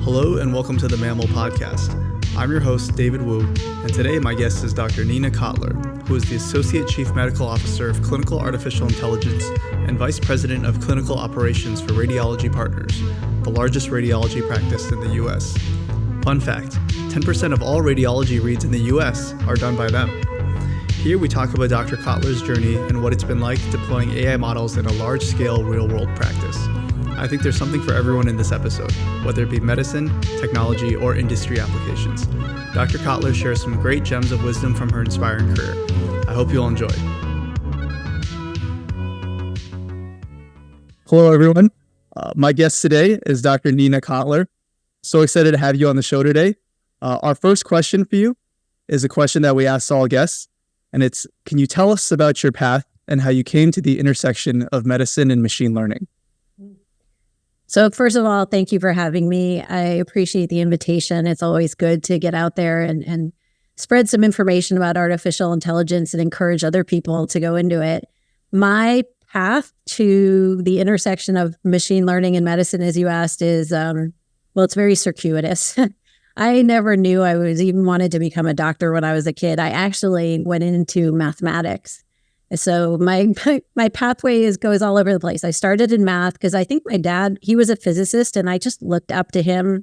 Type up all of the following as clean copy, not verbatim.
Hello and welcome to the MaML podcast. I'm your host, David Wu, and today my guest is Dr. Nina Kottler, who is the Associate Chief Medical Officer of Clinical Artificial Intelligence and Vice President of Clinical Operations for Radiology Partners, the largest radiology practice in the U.S. Fun fact, 10% of all radiology reads in the U.S. are done by them. Here we talk about Dr. Kottler's journey and what it's been like deploying AI models in a large-scale real-world practice. I think there's something for everyone in this episode, whether it be medicine, technology, or industry applications. Dr. Kottler shares some great gems of wisdom from her inspiring career. I hope you'll enjoy. Hello, everyone. My guest today is Dr. Nina Kottler. So excited to have you on the show today. Our first question for you is a question that we asked all guests, and it's, can you tell us about your path and how you came to the intersection of medicine and machine learning? So first of all, thank you for having me. I appreciate the invitation. It's always good to get out there and spread some information about artificial intelligence and encourage other people to go into it. My path to the intersection of machine learning and medicine, as you asked, is, it's very circuitous. I never knew I was even wanted to become a doctor when I was a kid. I actually went into mathematics. So my pathway goes all over the place. I started in math because I think my dad, he was a physicist and I just looked up to him.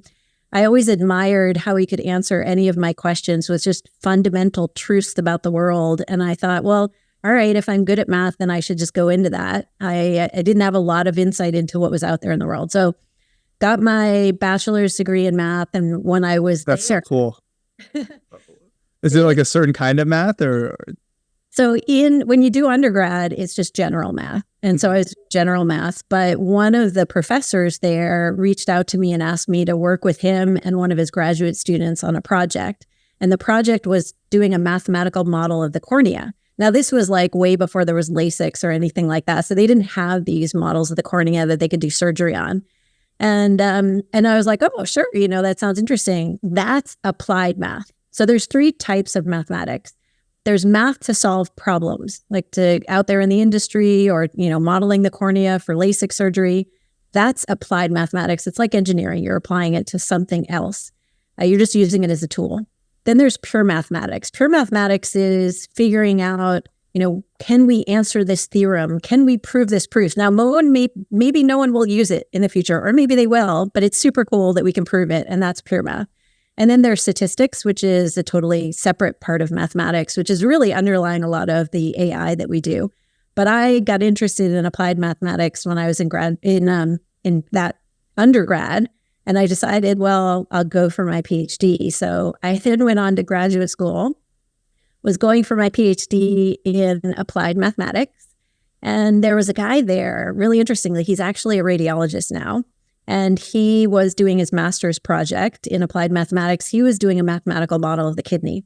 I always admired how he could answer any of my questions with just fundamental truths about the world. And I thought, well, all right, if I'm good at math, then I should just go into that. I didn't have a lot of insight into what was out there in the world. So got my bachelor's degree in math. And when I was That's so cool. Is it like a certain kind of math or? So when you do undergrad, it's just general math. And so I was general math, but one of the professors there reached out to me and asked me to work with him and one of his graduate students on a project. And the project was doing a mathematical model of the cornea. Now, this was like way before there was LASIK or anything like that. So they didn't have these models of the cornea that they could do surgery on. And I was like, oh, sure, that sounds interesting. That's applied math. So there's three types of mathematics. There's math to solve problems, like out there in the industry or, modeling the cornea for LASIK surgery. That's applied mathematics. It's like engineering. You're applying it to something else. You're just using it as a tool. Then there's pure mathematics. Pure mathematics is figuring out, can we answer this theorem? Can we prove this proof? Now, maybe no one will use it in the future, or maybe they will, but it's super cool that we can prove it, and that's pure math. And then there's statistics, which is a totally separate part of mathematics, which is really underlying a lot of the AI that we do. But I got interested in applied mathematics when I was in that undergrad, and I decided, well, I'll go for my PhD. So I then went on to graduate school, was going for my PhD in applied mathematics, and there was a guy there, really interestingly, he's actually a radiologist now. And he was doing his master's project in applied mathematics. He was doing a mathematical model of the kidney.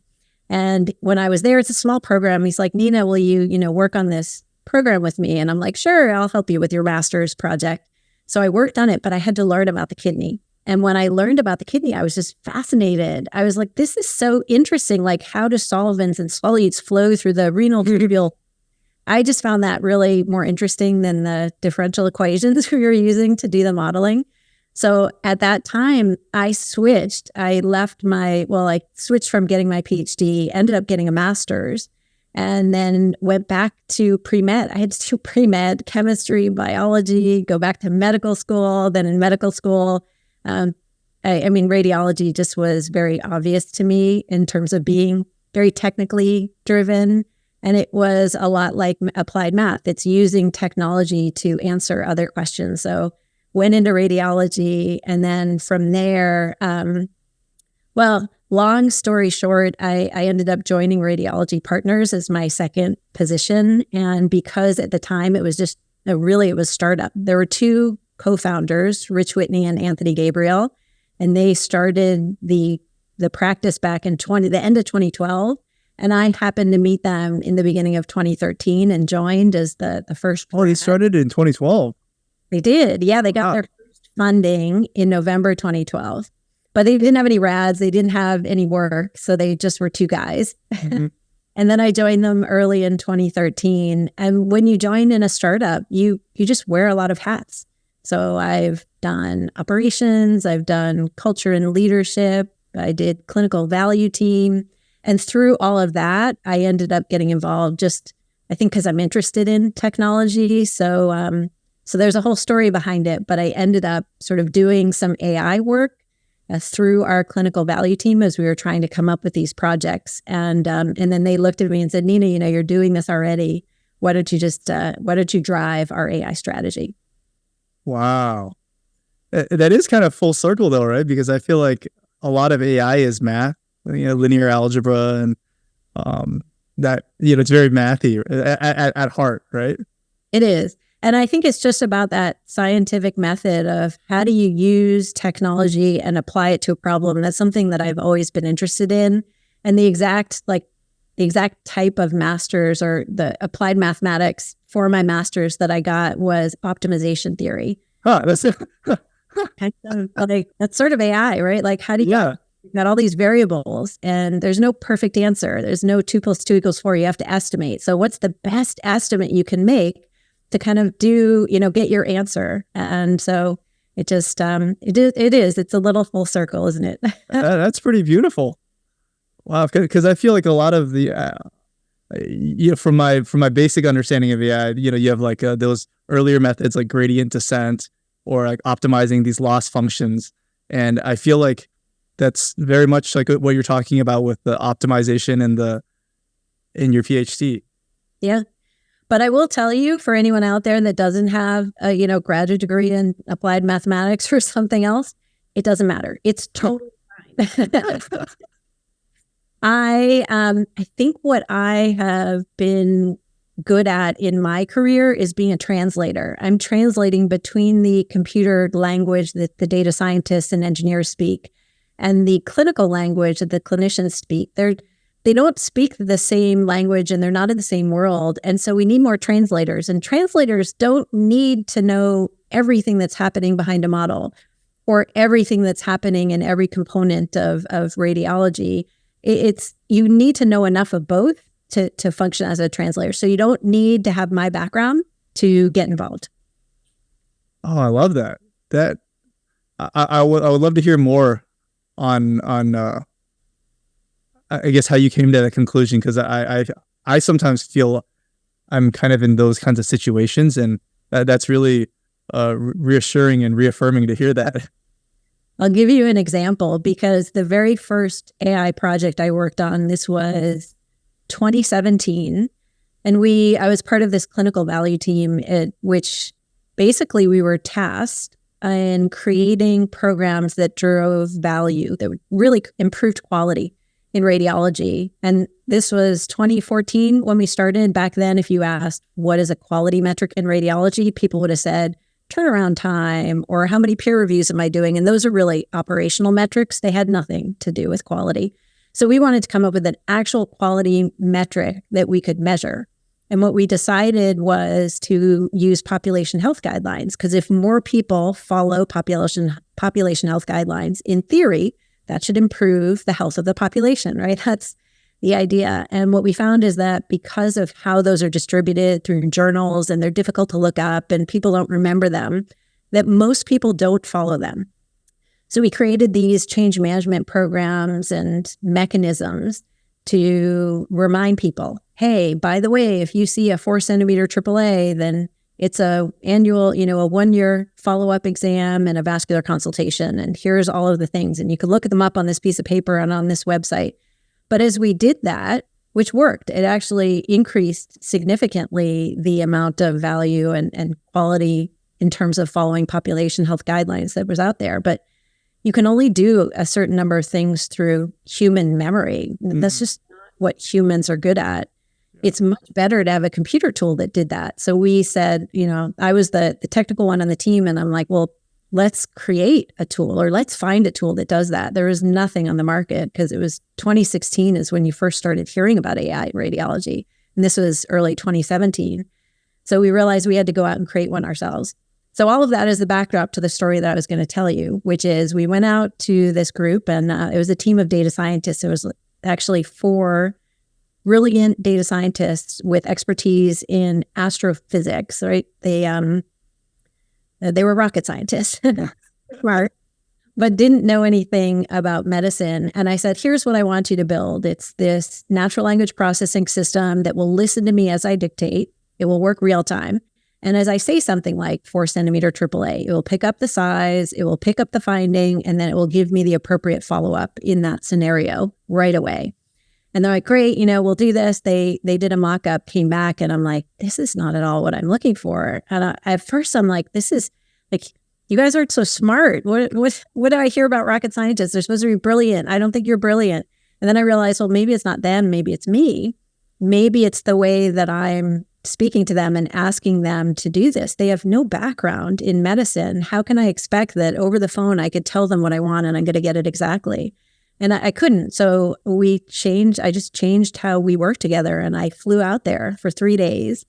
And when I was there, it's a small program. He's like, Nina, will you, work on this program with me? And I'm like, sure, I'll help you with your master's project. So I worked on it, but I had to learn about the kidney. And when I learned about the kidney, I was just fascinated. I was like, this is so interesting, like how do solvents and solutes flow through the renal tubule? I just found that really more interesting than the differential equations we were using to do the modeling. So at that time, I switched. I switched from getting my PhD, ended up getting a master's, and then went back to pre-med. I had to do pre-med, chemistry, biology, go back to medical school. Then in medical school, radiology just was very obvious to me in terms of being very technically driven. And it was a lot like applied math. It's using technology to answer other questions. So went into radiology. And then from there, long story short, I ended up joining Radiology Partners as my second position. And because at the time it was it was startup. There were two co-founders, Rich Whitney and Anthony Gabriel, and they started the practice back in the end of 2012. And I happened to meet them in the beginning of 2013 and joined as the first. Oh, they started in 2012. They did. Yeah, they got their first funding in November 2012. But they didn't have any rads. They didn't have any work. So they just were two guys. Mm-hmm. And then I joined them early in 2013. And when you join in a startup, you just wear a lot of hats. So I've done operations, I've done culture and leadership, I did clinical value team. And through all of that, I ended up getting involved just, I think, because I'm interested in technology. So there's a whole story behind it, but I ended up sort of doing some AI work through our clinical value team as we were trying to come up with these projects. And then they looked at me and said, Nina, you're doing this already. Why don't you drive our AI strategy? Wow. That is kind of full circle though, right? Because I feel like a lot of AI is math, linear algebra, and that, it's very mathy at heart, right? It is. And I think it's just about that scientific method of how do you use technology and apply it to a problem. And that's something that I've always been interested in. And the exact type of master's or the applied mathematics for my master's that I got was optimization theory. That's it. That's sort of AI, right? Like how do you you've got all these variables and there's no perfect answer. There's no 2 + 2 = 4. You have to estimate. So what's the best estimate you can make to kind of get your answer? And so it just, it's a little full circle, isn't it? That's pretty beautiful. Wow. Because I feel like a lot of the, from my basic understanding of AI, you have like those earlier methods like gradient descent or like optimizing these loss functions. And I feel like that's very much like what you're talking about with the optimization in your PhD. Yeah. But I will tell you, for anyone out there that doesn't have a graduate degree in applied mathematics or something else, it doesn't matter. It's totally fine. I think what I have been good at in my career is being a translator. I'm translating between the computer language that the data scientists and engineers speak and the clinical language that the clinicians speak. They don't speak the same language and they're not in the same world. And so we need more translators. And translators don't need to know everything that's happening behind a model or everything that's happening in every component of radiology. You need to know enough of both to function as a translator. So you don't need to have my background to get involved. Oh, I love that. I would love to hear more on I guess how you came to that conclusion, because I sometimes feel I'm kind of in those kinds of situations, and that's really reassuring and reaffirming to hear that. I'll give you an example, because the very first AI project I worked on, this was 2017, and I was part of this clinical value team, which basically we were tasked in creating programs that drove value, that really improved quality in radiology. And this was 2014 when we started. Back then, if you asked what is a quality metric in radiology, people would have said turnaround time or how many peer reviews am I doing? And those are really operational metrics. They had nothing to do with quality. So we wanted to come up with an actual quality metric that we could measure. And what we decided was to use population health guidelines, because if more people follow population health guidelines, in theory, that should improve the health of the population, right? That's the idea. And what we found is that because of how those are distributed through journals and they're difficult to look up and people don't remember them, that most people don't follow them. So we created these change management programs and mechanisms to remind people, hey, by the way, if you see a 4-centimeter AAA, then it's a annual, a 1-year follow-up exam and a vascular consultation. And here's all of the things. And you can look them up on this piece of paper and on this website. But as we did that, which worked, it actually increased significantly the amount of value and quality in terms of following population health guidelines that was out there. But you can only do a certain number of things through human memory. Mm-hmm. That's just not what humans are good at. It's much better to have a computer tool that did that. So we said, I was the technical one on the team, and I'm like, well, let's create a tool, or let's find a tool that does that. There was nothing on the market, because it was 2016 is when you first started hearing about AI in radiology. And this was early 2017. So we realized we had to go out and create one ourselves. So all of that is the backdrop to the story that I was going to tell you, which is we went out to this group, and it was a team of data scientists. It was actually 4 brilliant data scientists with expertise in astrophysics, right? They were rocket scientists, smart, but didn't know anything about medicine. And I said, here's what I want you to build. It's this natural language processing system that will listen to me as I dictate. It will work real time. And as I say something like 4-centimeter AAA, it will pick up the size, it will pick up the finding, and then it will give me the appropriate follow-up in that scenario right away. And they're like, great, we'll do this. They did a mock-up, came back, and I'm like, this is not at all what I'm looking for. And at first I'm like, this is like, you guys aren't so smart. What do I hear about rocket scientists? They're supposed to be brilliant. I don't think you're brilliant. And then I realized, well, maybe it's not them. Maybe it's me. Maybe it's the way that I'm speaking to them and asking them to do this. They have no background in medicine. How can I expect that over the phone I could tell them what I want and I'm going to get it exactly? And I couldn't. So I just changed how we work together, and I flew out there for 3 days.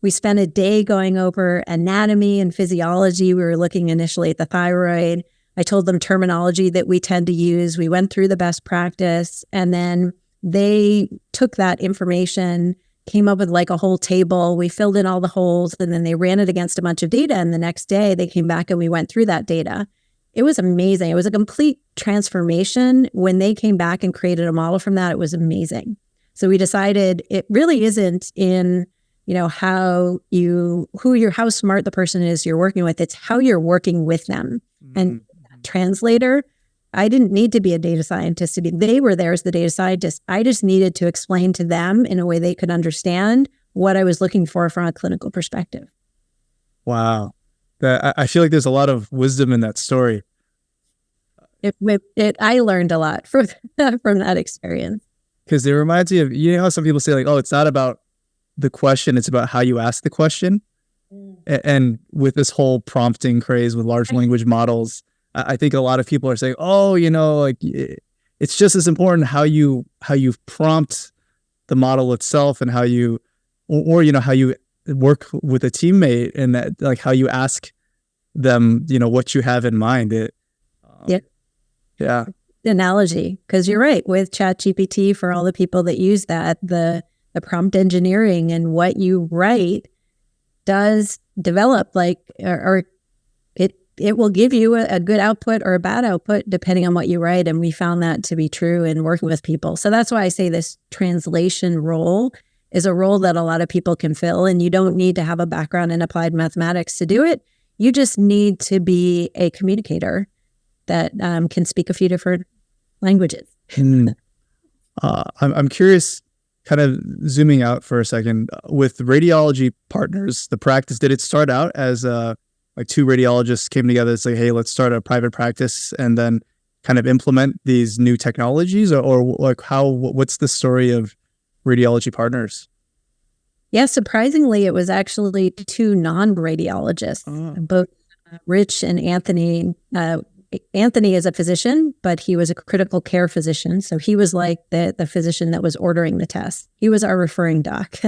We spent a day going over anatomy and physiology. We were looking initially at the thyroid. I told them terminology that we tend to use. We went through the best practice, and then they took that information, came up with like a whole table. We filled in all the holes, and then they ran it against a bunch of data. And the next day they came back and we went through that data. It was amazing. It was a complete transformation. When they came back and created a model from that, it was amazing. So we decided it really isn't in, how smart the person is you're working with. It's how you're working with them. Mm-hmm. And translator, I didn't need to be a data scientist they were there as the data scientist. I just needed to explain to them in a way they could understand what I was looking for from a clinical perspective. Wow. I feel like there's a lot of wisdom in that story. I learned a lot from that experience. Because it reminds me of, how some people say like, oh, it's not about the question, it's about how you ask the question. And with this whole prompting craze with large language models, I think a lot of people are saying, oh, like it's just as important how you prompt the model itself and how you, or how you work with a teammate, and that like how you ask them, what you have in mind. Yeah. Analogy, because you're right, with ChatGPT, for all the people that use that, the prompt engineering and what you write does develop or it will give you a good output or a bad output depending on what you write. And we found that to be true in working with people. So that's why I say this translation role is a role that a lot of people can fill, and you don't need to have a background in applied mathematics to do it. You just need to be a communicator that can speak a few different languages. I'm curious, kind of zooming out for a second, with Radiology Partners, the practice, did it start out as like two radiologists came together to say, hey, let's start a private practice and then kind of implement these new technologies, or like what's the story of Radiology Partners? Yeah, surprisingly, it was actually two non-radiologists, both Rich and Anthony. Anthony is a physician, but he was a critical care physician. So he was like the physician that was ordering the test. He was our referring doc.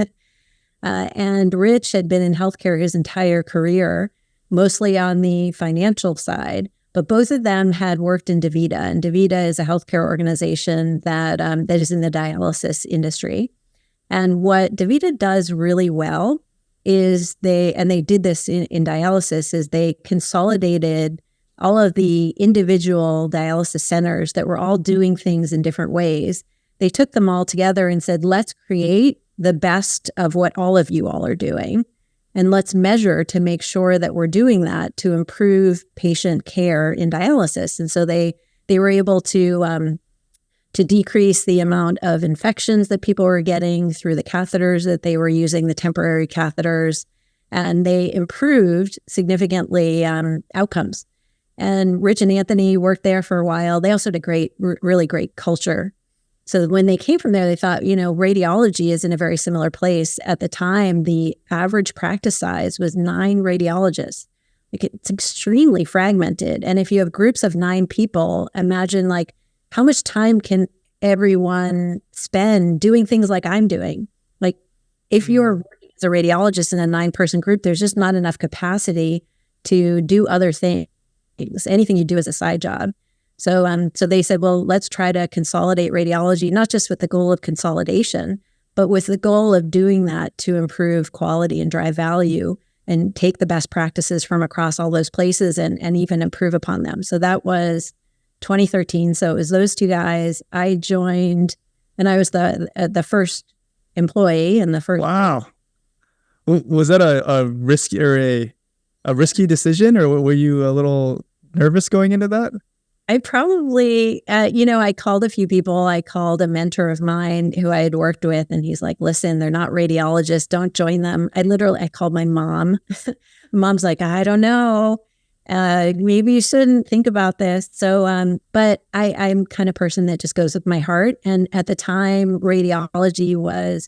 And Rich had been in healthcare his entire career, mostly on the financial side. But both of them had worked in DaVita, and DaVita is a healthcare organization that is in the dialysis industry. And what DaVita does really well is they did this in dialysis, is they consolidated all of the individual dialysis centers that were all doing things in different ways. They took them all together and said, let's create the best of what all of you all are doing. And let's measure to make sure that we're doing that to improve patient care in dialysis. And so they were able to decrease the amount of infections that people were getting through the catheters that they were using, the temporary catheters, and they improved significantly outcomes. And Rich and Anthony worked there for a while. They also had a really great culture. So when they came from there, they thought, radiology is in a very similar place. At the time, the average practice size was 9 radiologists. It's extremely fragmented. And if you have groups of 9 people, imagine how much time can everyone spend doing things like I'm doing? Like if you're working as a radiologist in a 9-person group, there's just not enough capacity to do other things, anything you do as a side job. So they said, well, let's try to consolidate radiology, not just with the goal of consolidation, but with the goal of doing that to improve quality and drive value and take the best practices from across all those places and even improve upon them. So that was 2013. So it was those two guys. I joined, and I was the first employee and the first. Wow. Was that a risky or a risky decision, or were you a little nervous going into that? I probably, I called a few people. I called a mentor of mine who I had worked with, and he's like, listen, they're not radiologists. Don't join them. I called my mom. Mom's like, I don't know. Maybe you shouldn't think about this. So, but I'm kind of person that just goes with my heart. And at the time, radiology was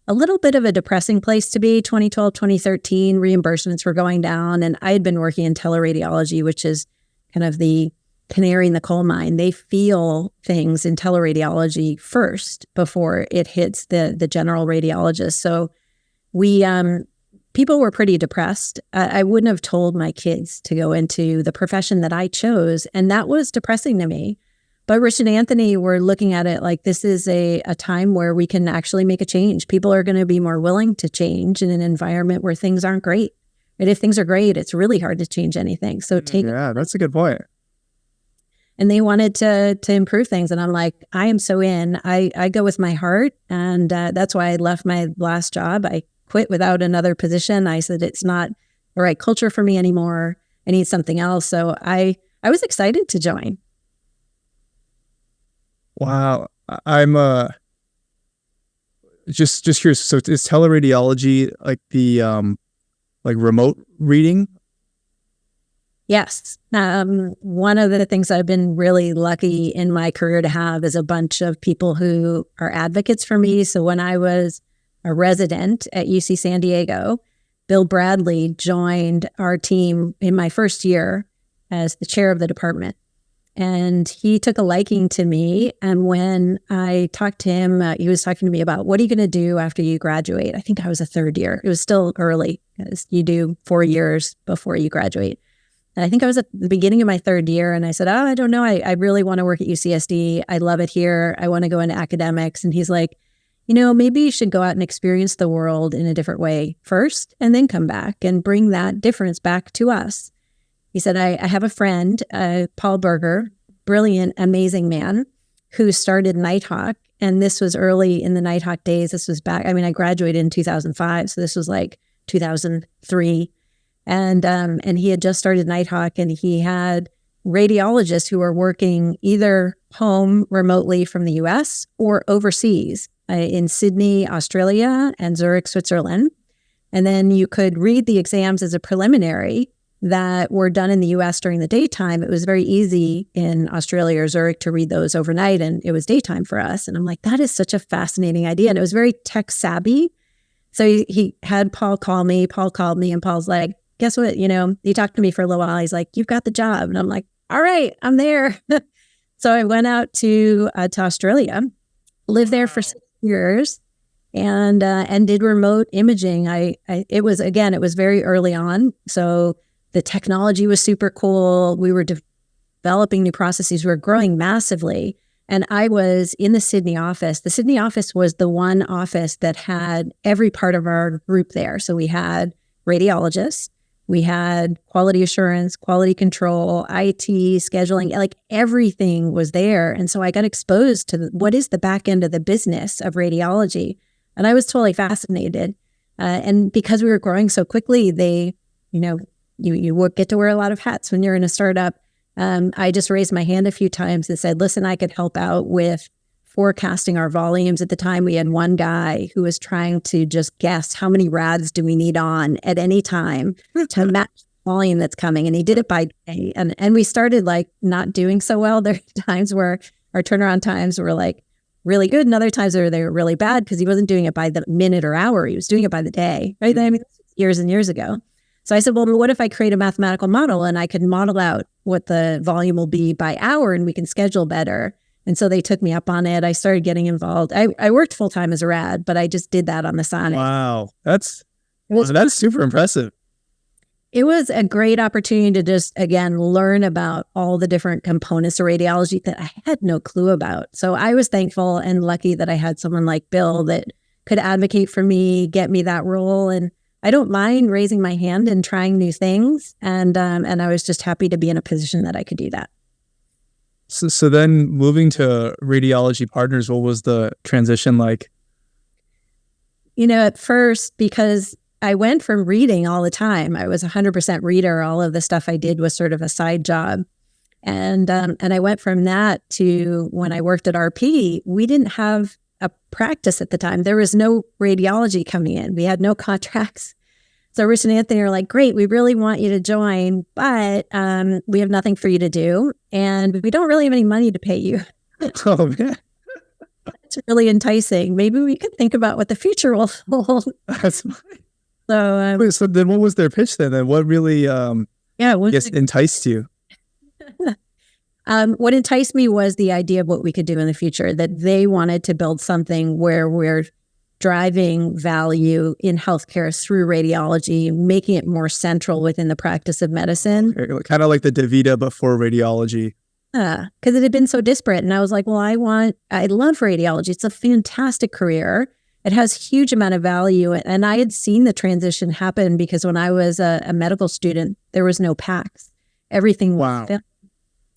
a little bit of a depressing place to be. 2012, 2013, reimbursements were going down. And I had been working in teleradiology, which is kind of the canary in the coal mine. They feel things in teleradiology first before it hits the general radiologist. So people were pretty depressed. I wouldn't have told my kids to go into the profession that I chose, and that was depressing to me. But Rich and Anthony were looking at it like this is a time where we can actually make a change. People are going to be more willing to change in an environment where things aren't great. And if things are great, it's really hard to change anything. So yeah, that's a good point. And they wanted to improve things. And I'm like, I am so in. I go with my heart. And that's why I left my last job. I quit without another position. I said, it's not the right culture for me anymore. I need something else. So I was excited to join. Wow. I'm just curious. So is teleradiology like the like remote reading? Yes. One of the things I've been really lucky in my career to have is a bunch of people who are advocates for me. So when I was a resident at UC San Diego, Bill Bradley joined our team in my first year as the chair of the department. And he took a liking to me. And when I talked to him, he was talking to me about, what are you going to do after you graduate? I think I was a third year. It was still early because you do 4 years before you graduate. And I think I was at the beginning of my third year, and I said, I don't know. I really want to work at UCSD. I love it here. I want to go into academics. And he's like, maybe you should go out and experience the world in a different way first, and then come back and bring that difference back to us. He said, I have a friend, Paul Berger, brilliant, amazing man, who started Nighthawk. And this was early in the Nighthawk days. This was back, I graduated in 2005. So this was like 2003. And he had just started Nighthawk, and he had radiologists who were working either home remotely from the US or overseas in Sydney, Australia, and Zurich, Switzerland. And then you could read the exams as a preliminary that were done in the US during the daytime. It was very easy in Australia or Zurich to read those overnight, and it was daytime for us. And I'm like, that is such a fascinating idea. And it was very tech savvy. So he had Paul call me. Paul called me, and Paul's like, guess what? He talked to me for a little while. He's like, you've got the job. And I'm like, all right, I'm there. So I went out to Australia, lived there for 6 years, and did remote imaging. It was very early on. So the technology was super cool. We were developing new processes. We were growing massively. And I was in the Sydney office. The Sydney office was the one office that had every part of our group there. So we had radiologists, we had quality assurance, quality control, IT, scheduling, like everything was there. And so I got exposed to what is the back end of the business of radiology. And I was totally fascinated. And because we were growing so quickly, you would get to wear a lot of hats when you're in a startup. I just raised my hand a few times and said, listen, I could help out with forecasting our volumes. At the time, we had one guy who was trying to just guess how many rads do we need on at any time to match the volume that's coming. And he did it by day. And we started not doing so well. There are times where our turnaround times were really good, and other times they were really bad because he wasn't doing it by the minute or hour. He was doing it by the day, right? Years and years ago. So I said, well, what if I create a mathematical model and I could model out what the volume will be by hour, and we can schedule better? And so they took me up on it. I started getting involved. I worked full-time as a rad, but I just did that on the side. Wow. That's super impressive. It was a great opportunity to just, again, learn about all the different components of radiology that I had no clue about. So I was thankful and lucky that I had someone like Bill that could advocate for me, get me that role. And I don't mind raising my hand and trying new things. And I was just happy to be in a position that I could do that. So then moving to Radiology Partners, what was the transition like? At first, because I went from reading all the time, I was 100% reader. All of the stuff I did was sort of a side job. And I went from that to when I worked at RP, we didn't have a practice at the time. There was no radiology coming in. We had no contracts. So Rich and Anthony are like, great, we really want you to join, but we have nothing for you to do. And we don't really have any money to pay you. Oh, man. It's really enticing. Maybe we could think about what the future will hold. That's So, wait, so then what was their pitch then? And what really enticed you? What enticed me was the idea of what we could do in the future, that they wanted to build something where we're driving value in healthcare through radiology, making it more central within the practice of medicine. Kind of like the DaVita before radiology. Because it had been so disparate. And I was like, well, I love radiology. It's a fantastic career. It has huge amount of value. And I had seen the transition happen because when I was a medical student, there was no PACS. Everything was filmed.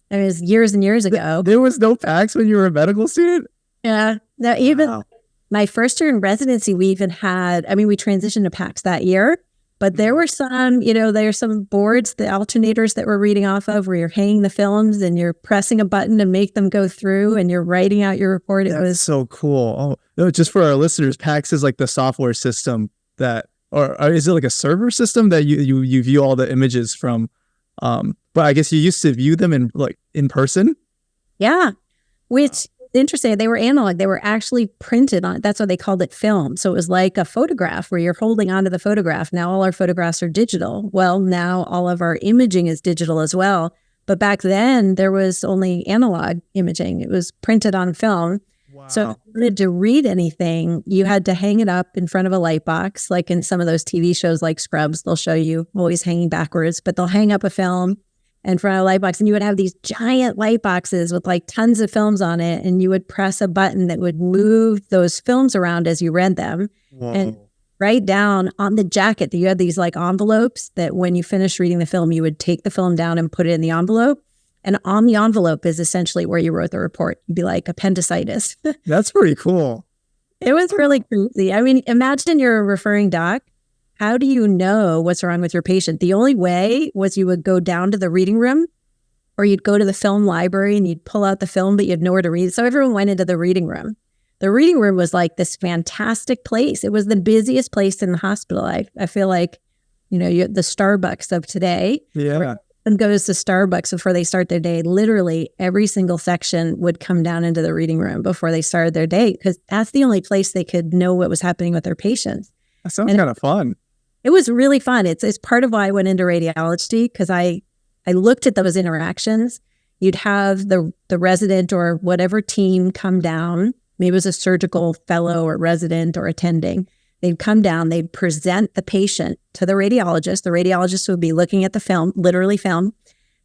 It was years and years ago. There was no PACS when you were a medical student? Yeah. Now, even my first year in residency, we even had, we transitioned to PACS that year, but there were some, there's some boards, the alternators that we're reading off of where you're hanging the films and you're pressing a button to make them go through and you're writing out your report. It was so cool. Oh, no, just for our listeners, PACS is like the software system that, or is it like a server system that you view all the images from? But I guess you used to view them in person? Yeah, which interesting. They were analog. They were actually printed on. That's why they called it film. So it was like a photograph where you're holding onto the photograph. Now all our photographs are digital. Well, now all of our imaging is digital as well. But back then there was only analog imaging. It was printed on film. Wow. So if you wanted to read anything, you had to hang it up in front of a light box. Like in some of those TV shows like Scrubs, they'll show you always hanging backwards, but they'll hang up a film in front of a light box, and you would have these giant light boxes with like tons of films on it, and you would press a button that would move those films around as you read them. Whoa. And write down on the jacket that you had these like envelopes that when you finished reading the film, you would take the film down and put it in the envelope. And on the envelope is essentially where you wrote the report. You'd be like appendicitis. That's pretty cool. It was really crazy. Imagine you're a referring doc. How do you know what's wrong with your patient? The only way was you would go down to the reading room or you'd go to the film library and you'd pull out the film, but you had nowhere to read. So everyone went into the reading room. The reading room was like this fantastic place. It was the busiest place in the hospital. I feel like, the Starbucks of today. Yeah. And goes to Starbucks before they start their day. Literally every single section would come down into the reading room before they started their day because that's the only place they could know what was happening with their patients. That sounds kind of fun. It was really fun. It's part of why I went into radiology because I looked at those interactions. You'd have the resident or whatever team come down. Maybe it was a surgical fellow or resident or attending. They'd come down, they'd present the patient to the radiologist. The radiologist would be looking at the film, literally film.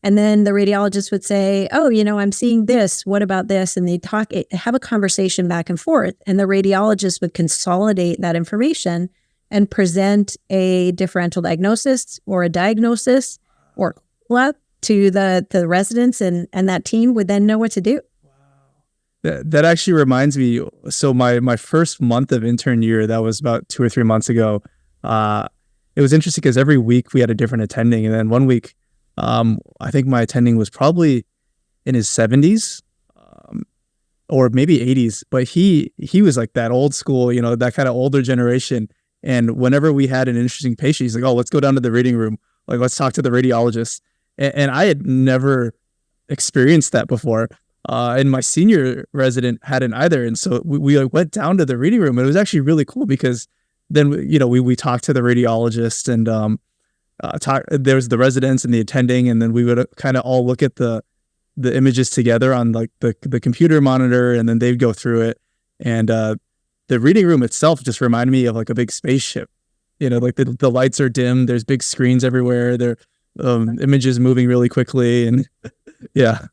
And then the radiologist would say, oh, I'm seeing this. What about this? And they'd have a conversation back and forth. And the radiologist would consolidate that information and present a differential diagnosis or a diagnosis or to the residents, and that team would then know what to do. That actually reminds me. So my first month of intern year, that was about 2 or 3 months ago. It was interesting because every week we had a different attending, and then one week, I think my attending was probably in his 70s, or maybe 80s. But he was like that old school, that kind of older generation. And whenever we had an interesting patient, he's like, "Oh, let's go down to the reading room. Like, let's talk to the radiologist." And I had never experienced that before. And my senior resident hadn't either. And so we went down to the reading room, and it was actually really cool because then, we talked to the radiologist and there was the residents and the attending, and then we would kind of all look at the images together on like the computer monitor, and then they'd go through it. And the reading room itself just reminded me of like a big spaceship. Like the lights are dim, there's big screens everywhere, there images moving really quickly, and yeah.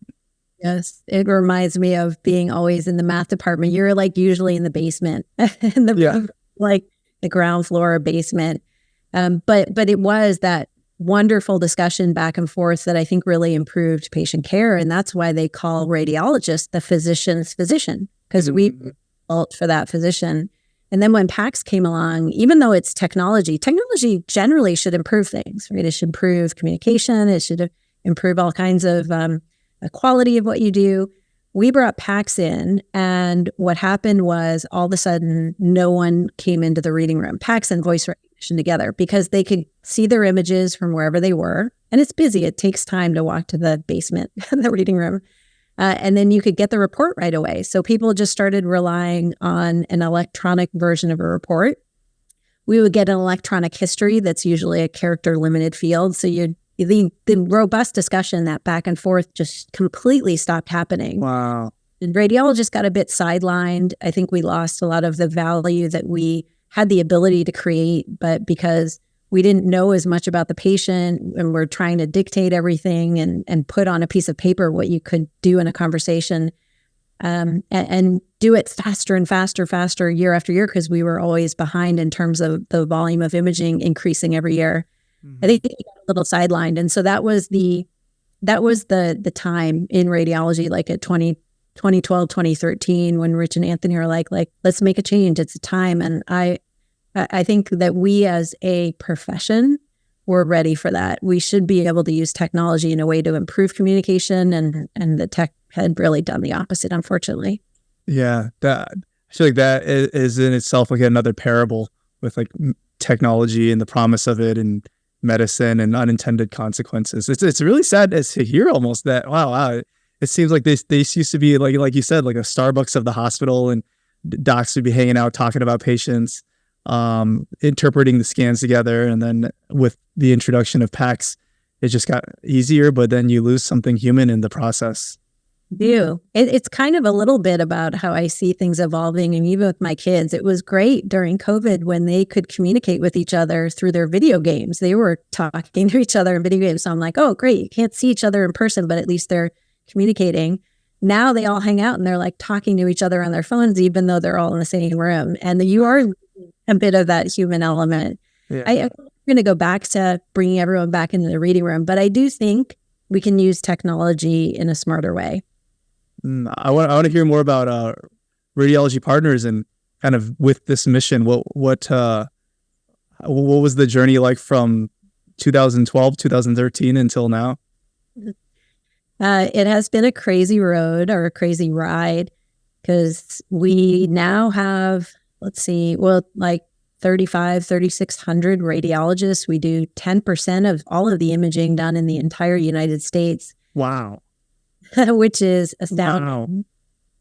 Yes, it reminds me of being always in the math department. You're like usually in the basement, like the ground floor or basement. But it was that wonderful discussion back and forth that I think really improved patient care. And that's why they call radiologists the physician's physician, because we built for that physician. And then when PACS came along, even though it's technology generally should improve things, right? It should improve communication. It should improve all kinds of the quality of what you do. We brought PACS in, and what happened was all of a sudden, no one came into the reading room, PACS and voice recognition together, because they could see their images from wherever they were. And it's busy. It takes time to walk to the basement, the reading room. And then you could get the report right away. So people just started relying on an electronic version of a report. We would get an electronic history that's usually a character-limited field. So the robust discussion, that back and forth, just completely stopped happening. Wow. And radiologists got a bit sidelined. I think we lost a lot of the value that we had the ability to create, but because we didn't know as much about the patient and we're trying to dictate everything and put on a piece of paper what you could do in a conversation, and do it faster and faster year after year, because we were always behind in terms of the volume of imaging increasing every year. I think we got a little sidelined. And so that was the time in radiology, like at 2012, 2013, when Rich and Anthony are like, let's make a change. It's a time. And I think that we as a profession were ready for that. We should be able to use technology in a way to improve communication, and the tech had really done the opposite, unfortunately. Yeah, I feel like that is in itself like another parable with like technology and the promise of it and medicine and unintended consequences. It's really sad to hear almost that, wow, it seems like this used to be like you said, like a Starbucks of the hospital, and docs would be hanging out talking about patients, interpreting the scans together. And then with the introduction of PACS, it just got easier, but then you lose something human in the process. It's kind of a little bit about how I see things evolving. And even with my kids, it was great during COVID when they could communicate with each other through their video games. They were talking to each other in video games. So I'm like, oh, great. You can't see each other in person, but at least they're communicating. Now they all hang out and they're like talking to each other on their phones, even though they're all in the same room. And you are a bit of that human element. Yeah. I'm going to go back to bringing everyone back into the reading room, but I do think we can use technology in a smarter way. I want to hear more about Radiology Partners and kind of with this mission. What was the journey like from 2012, 2013 until now? It has been a crazy road, or a crazy ride, because we now have, like 3,600 radiologists. We do 10% of all of the imaging done in the entire United States. Wow. Which is astounding. Wow.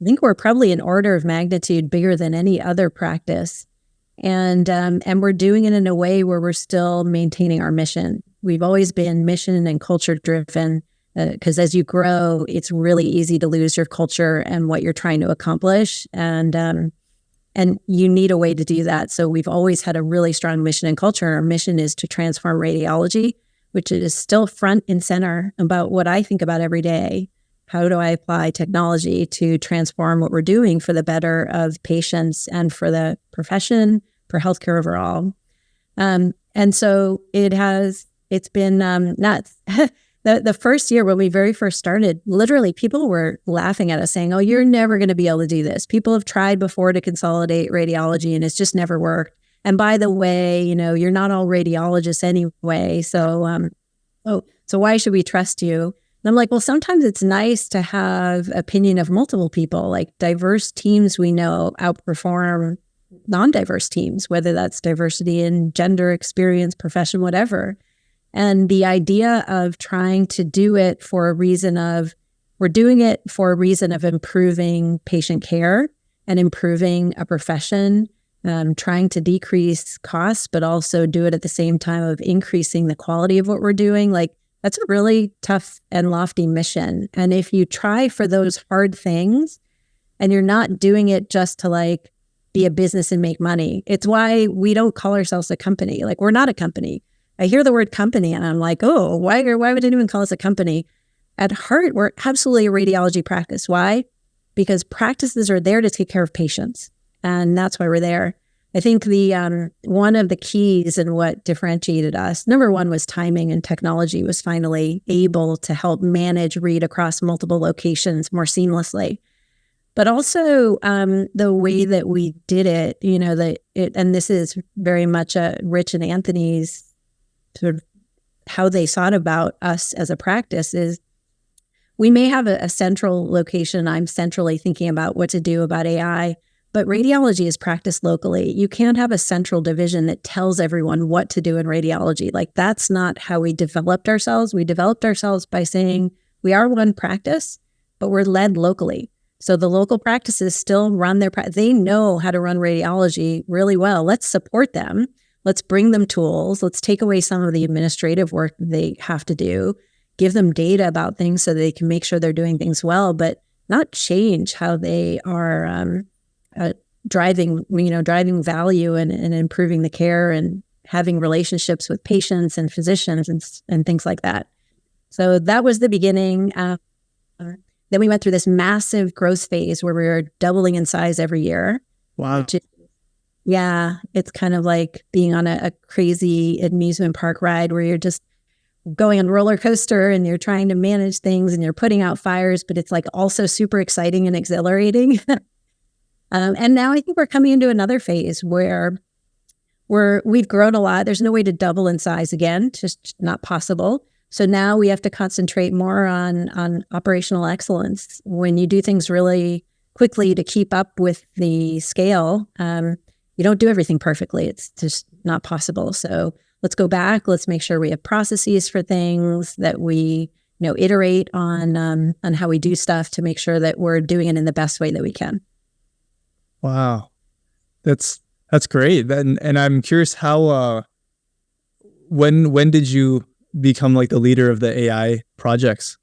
I think we're probably an order of magnitude bigger than any other practice. And we're doing it in a way where we're still maintaining our mission. We've always been mission and culture driven, because as you grow, it's really easy to lose your culture and what you're trying to accomplish. And you need a way to do that. So we've always had a really strong mission and culture. Our mission is to transform radiology, which is still front and center about what I think about every day. How do I apply technology to transform what we're doing for the better of patients and for the profession, for healthcare overall? And so it's been nuts. The first year when we very first started, literally people were laughing at us saying, oh, you're never going to be able to do this. People have tried before to consolidate radiology and it's just never worked. And by the way, you're not all radiologists anyway. So why should we trust you? And I'm like, well, sometimes it's nice to have opinion of multiple people. Like diverse teams we know outperform non-diverse teams, whether that's diversity in gender, experience, profession, whatever. And the idea of trying to do it for a reason of, we're doing it for a reason of improving patient care and improving a profession, trying to decrease costs, but also do it at the same time of increasing the quality of what we're doing. Like, that's a really tough and lofty mission. And if you try for those hard things and you're not doing it just to be a business and make money, it's why we don't call ourselves a company. Like, we're not a company. I hear the word company and I'm like, oh, why would anyone call us a company? At heart, we're absolutely a radiology practice. Why? Because practices are there to take care of patients. And that's why we're there. I think the one of the keys and what differentiated us, number one, was timing, and technology was finally able to help manage read across multiple locations more seamlessly. But also the way that we did it, and this is very much Rich and Anthony's sort of how they thought about us as a practice is we may have a central location. I'm centrally thinking about what to do about AI, but radiology is practiced locally. You can't have a central division that tells everyone what to do in radiology. Like, that's not how we developed ourselves. We developed ourselves by saying we are one practice, but we're led locally. So the local practices still run their practice. They know how to run radiology really well. Let's support them. Let's bring them tools. Let's take away some of the administrative work they have to do. Give them data about things so they can make sure they're doing things well, but not change how they are driving value and improving the care and having relationships with patients and physicians and things like that. So that was the beginning. Then we went through this massive growth phase where we were doubling in size every year. Wow. It's kind of like being on a crazy amusement park ride where you're just going on a roller coaster and you're trying to manage things and you're putting out fires, but it's like also super exciting and exhilarating. And now I think we're coming into another phase where we've grown a lot. There's no way to double in size again, just not possible. So now we have to concentrate more on operational excellence. When you do things really quickly to keep up with the scale, you don't do everything perfectly. It's just not possible. So let's go back. Let's make sure we have processes for things, that we iterate on how we do stuff to make sure that we're doing it in the best way that we can. Wow, that's great. And I'm curious how when did you become like the leader of the AI projects?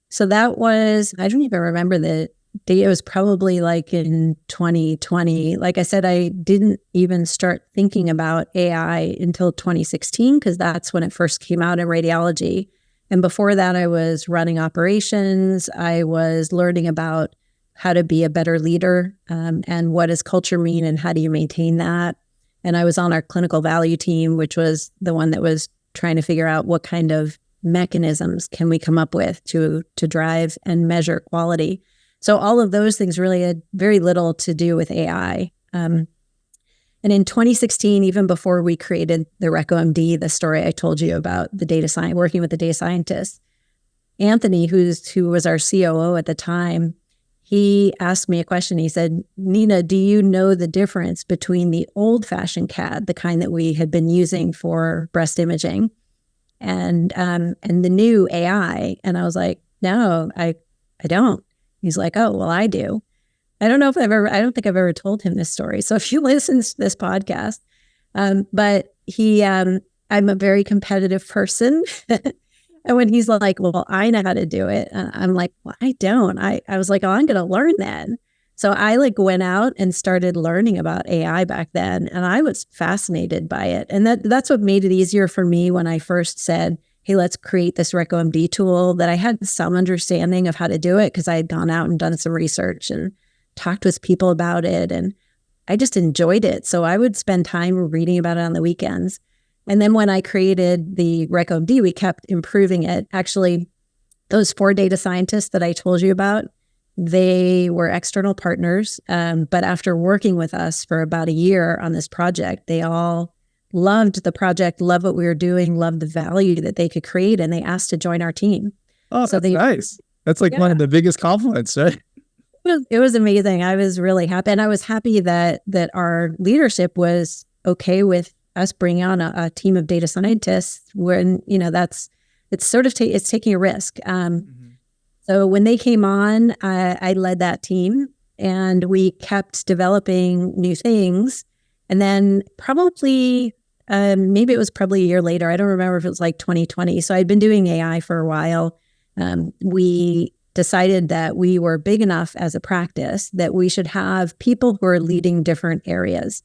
So that was, I don't even remember the date. It was probably like in 2020. Like I said, I didn't even start thinking about AI until 2016 because that's when it first came out in radiology. And before that, I was running operations. I was learning about how to be a better leader and what does culture mean and how do you maintain that. And I was on our clinical value team, which was the one that was trying to figure out what kind of mechanisms can we come up with to drive and measure quality. So all of those things really had very little to do with AI. And in 2016, even before we created the RecOMD, the story I told you about the data science, working with the data scientists, Anthony, who was our COO at the time, he asked me a question. He said, "Nina, do you know the difference between the old-fashioned CAD, the kind that we had been using for breast imaging, and the new AI?" And I was like, "No, I don't." He's like, "Oh, well, I do." I don't think I've ever told him this story. So if he listens to this podcast, but I'm a very competitive person. And when he's like, "Well, I know how to do it," I'm like, "Well, I don't." I was like, "Oh, I'm going to learn then." So I went out and started learning about AI back then. And I was fascinated by it. And that's what made it easier for me when I first said, "Hey, let's create this RecOMD tool," that I had some understanding of how to do it because I had gone out and done some research and talked with people about it. And I just enjoyed it. So I would spend time reading about it on the weekends. And then when I created the RecOMD, we kept improving it. Actually, those 4 data scientists that I told you about, they were external partners. But after working with us for about a year on this project, they all loved the project, loved what we were doing, loved the value that they could create, and they asked to join our team. Oh, so that's nice. That's one of the biggest compliments, right? It was amazing. I was really happy. And I was happy that our leadership was okay with us bringing on a team of data scientists when, it's sort of it's taking a risk. So when they came on, I led that team and we kept developing new things. And then probably, maybe it was probably a year later. I don't remember if it was like 2020. So I'd been doing AI for a while. We decided that we were big enough as a practice that we should have people who are leading different areas.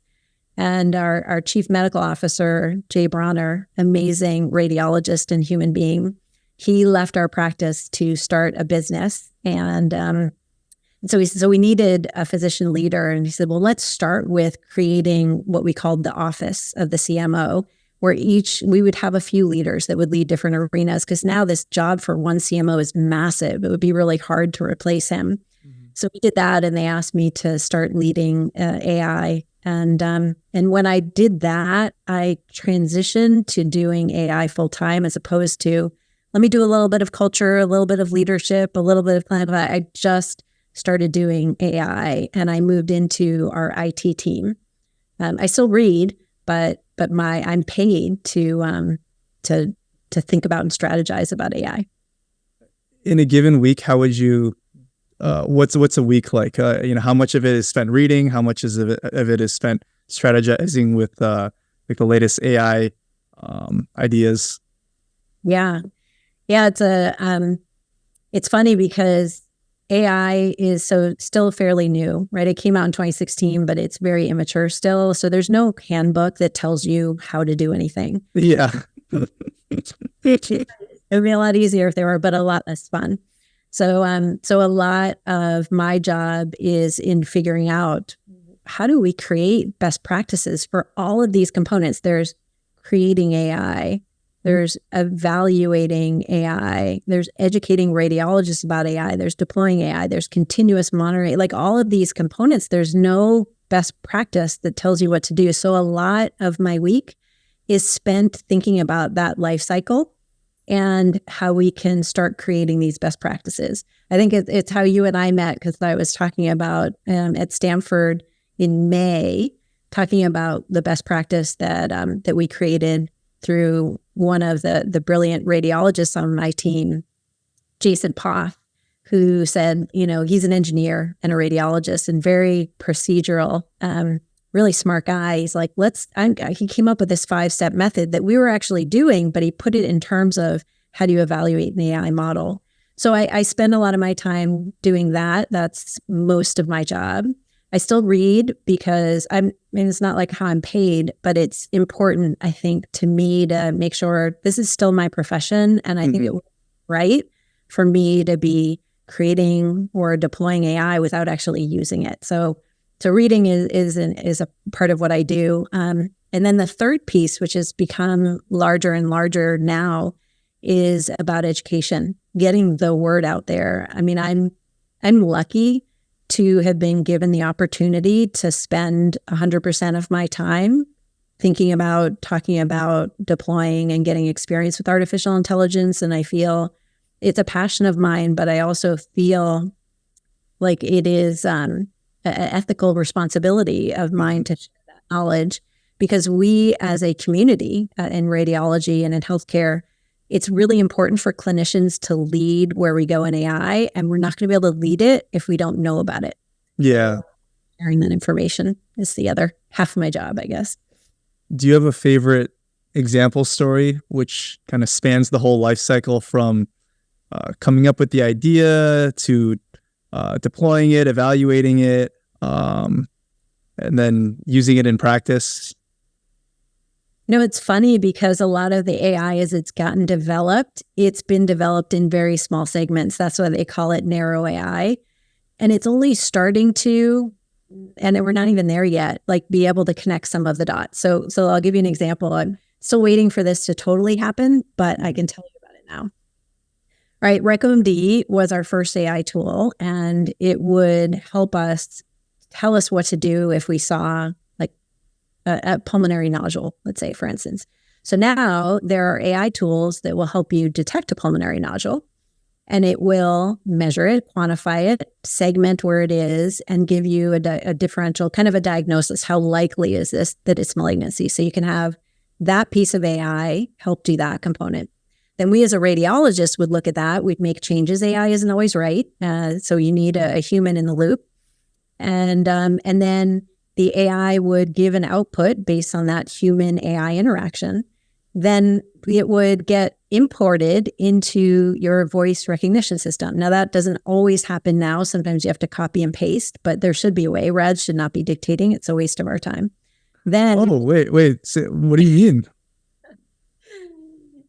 And our chief medical officer, Jay Bronner, amazing radiologist and human being, he left our practice to start a business. And And so he said, so we needed a physician leader. And he said, well, let's start with creating what we called the office of the CMO, where we would have a few leaders that would lead different arenas, because now this job for one CMO is massive. It would be really hard to replace him. Mm-hmm. So we did that, and they asked me to start leading AI. And when I did that, I transitioned to doing AI full time, as opposed to, let me do a little bit of culture, a little bit of leadership, a little bit of clinical. I just started doing AI, and I moved into our IT team. I still read, but I'm paid to think about and strategize about AI. In a given week, how would you? What's a week like? How much of it is spent reading? How much of it is spent strategizing with like the latest AI ideas? Yeah. It's funny because AI is still fairly new, right? It came out in 2016, but it's very immature still. So there's no handbook that tells you how to do anything. Yeah. It would be a lot easier if there were, but a lot less fun. So a lot of my job is in figuring out, how do we create best practices for all of these components? There's creating AI, there's evaluating AI, there's educating radiologists about AI, there's deploying AI, there's continuous monitoring, like all of these components. There's no best practice that tells you what to do. So a lot of my week is spent thinking about that life cycle and how we can start creating these best practices. I think it's how you and I met, because I was talking about at Stanford in May, talking about the best practice that we created through one of the brilliant radiologists on my team, Jason Poff, who said, he's an engineer and a radiologist and very procedural, really smart guy. He's like, he came up with this 5-step method that we were actually doing, but he put it in terms of how do you evaluate an AI model. So I spend a lot of my time doing that. That's most of my job. I still read because it's not like how I'm paid, but it's important, I think, to me to make sure this is still my profession. And I think it was right for me to be creating or deploying AI without actually using it. So reading is a part of what I do. And then the third piece, which has become larger and larger now, is about education, getting the word out there. I mean, I'm lucky to have been given the opportunity to spend 100% of my time thinking about, talking about, deploying and getting experience with artificial intelligence. And I feel it's a passion of mine, but I also feel like it is an ethical responsibility of mine to share that knowledge, because we as a community in radiology and in healthcare, it's really important for clinicians to lead where we go in AI, and we're not going to be able to lead it if we don't know about it. Yeah. Sharing that information is the other half of my job, I guess. Do you have a favorite example story which kind of spans the whole life cycle from coming up with the idea to deploying it, evaluating it, and then using it in practice? It's funny because a lot of the AI, as it's gotten developed, it's been developed in very small segments. That's why they call it narrow AI. And it's only starting to, and we're not even there yet, like be able to connect some of the dots. So I'll give you an example. I'm still waiting for this to totally happen, but I can tell you about it now. All right, RecMD was our first AI tool, and it would help us tell us what to do if we saw a pulmonary nodule, let's say, for instance. So now there are AI tools that will help you detect a pulmonary nodule, and it will measure it, quantify it, segment where it is, and give you a differential, kind of a diagnosis. How likely is this that it's malignancy? So you can have that piece of AI help do that component. Then we as a radiologist would look at that. We'd make changes. AI isn't always right. So you need a human in the loop. And then the AI would give an output based on that human AI interaction. Then it would get imported into your voice recognition system. Now, that doesn't always happen now. Sometimes you have to copy and paste, but there should be a way. Rads should not be dictating. It's a waste of our time. Then, wait. So what do you mean?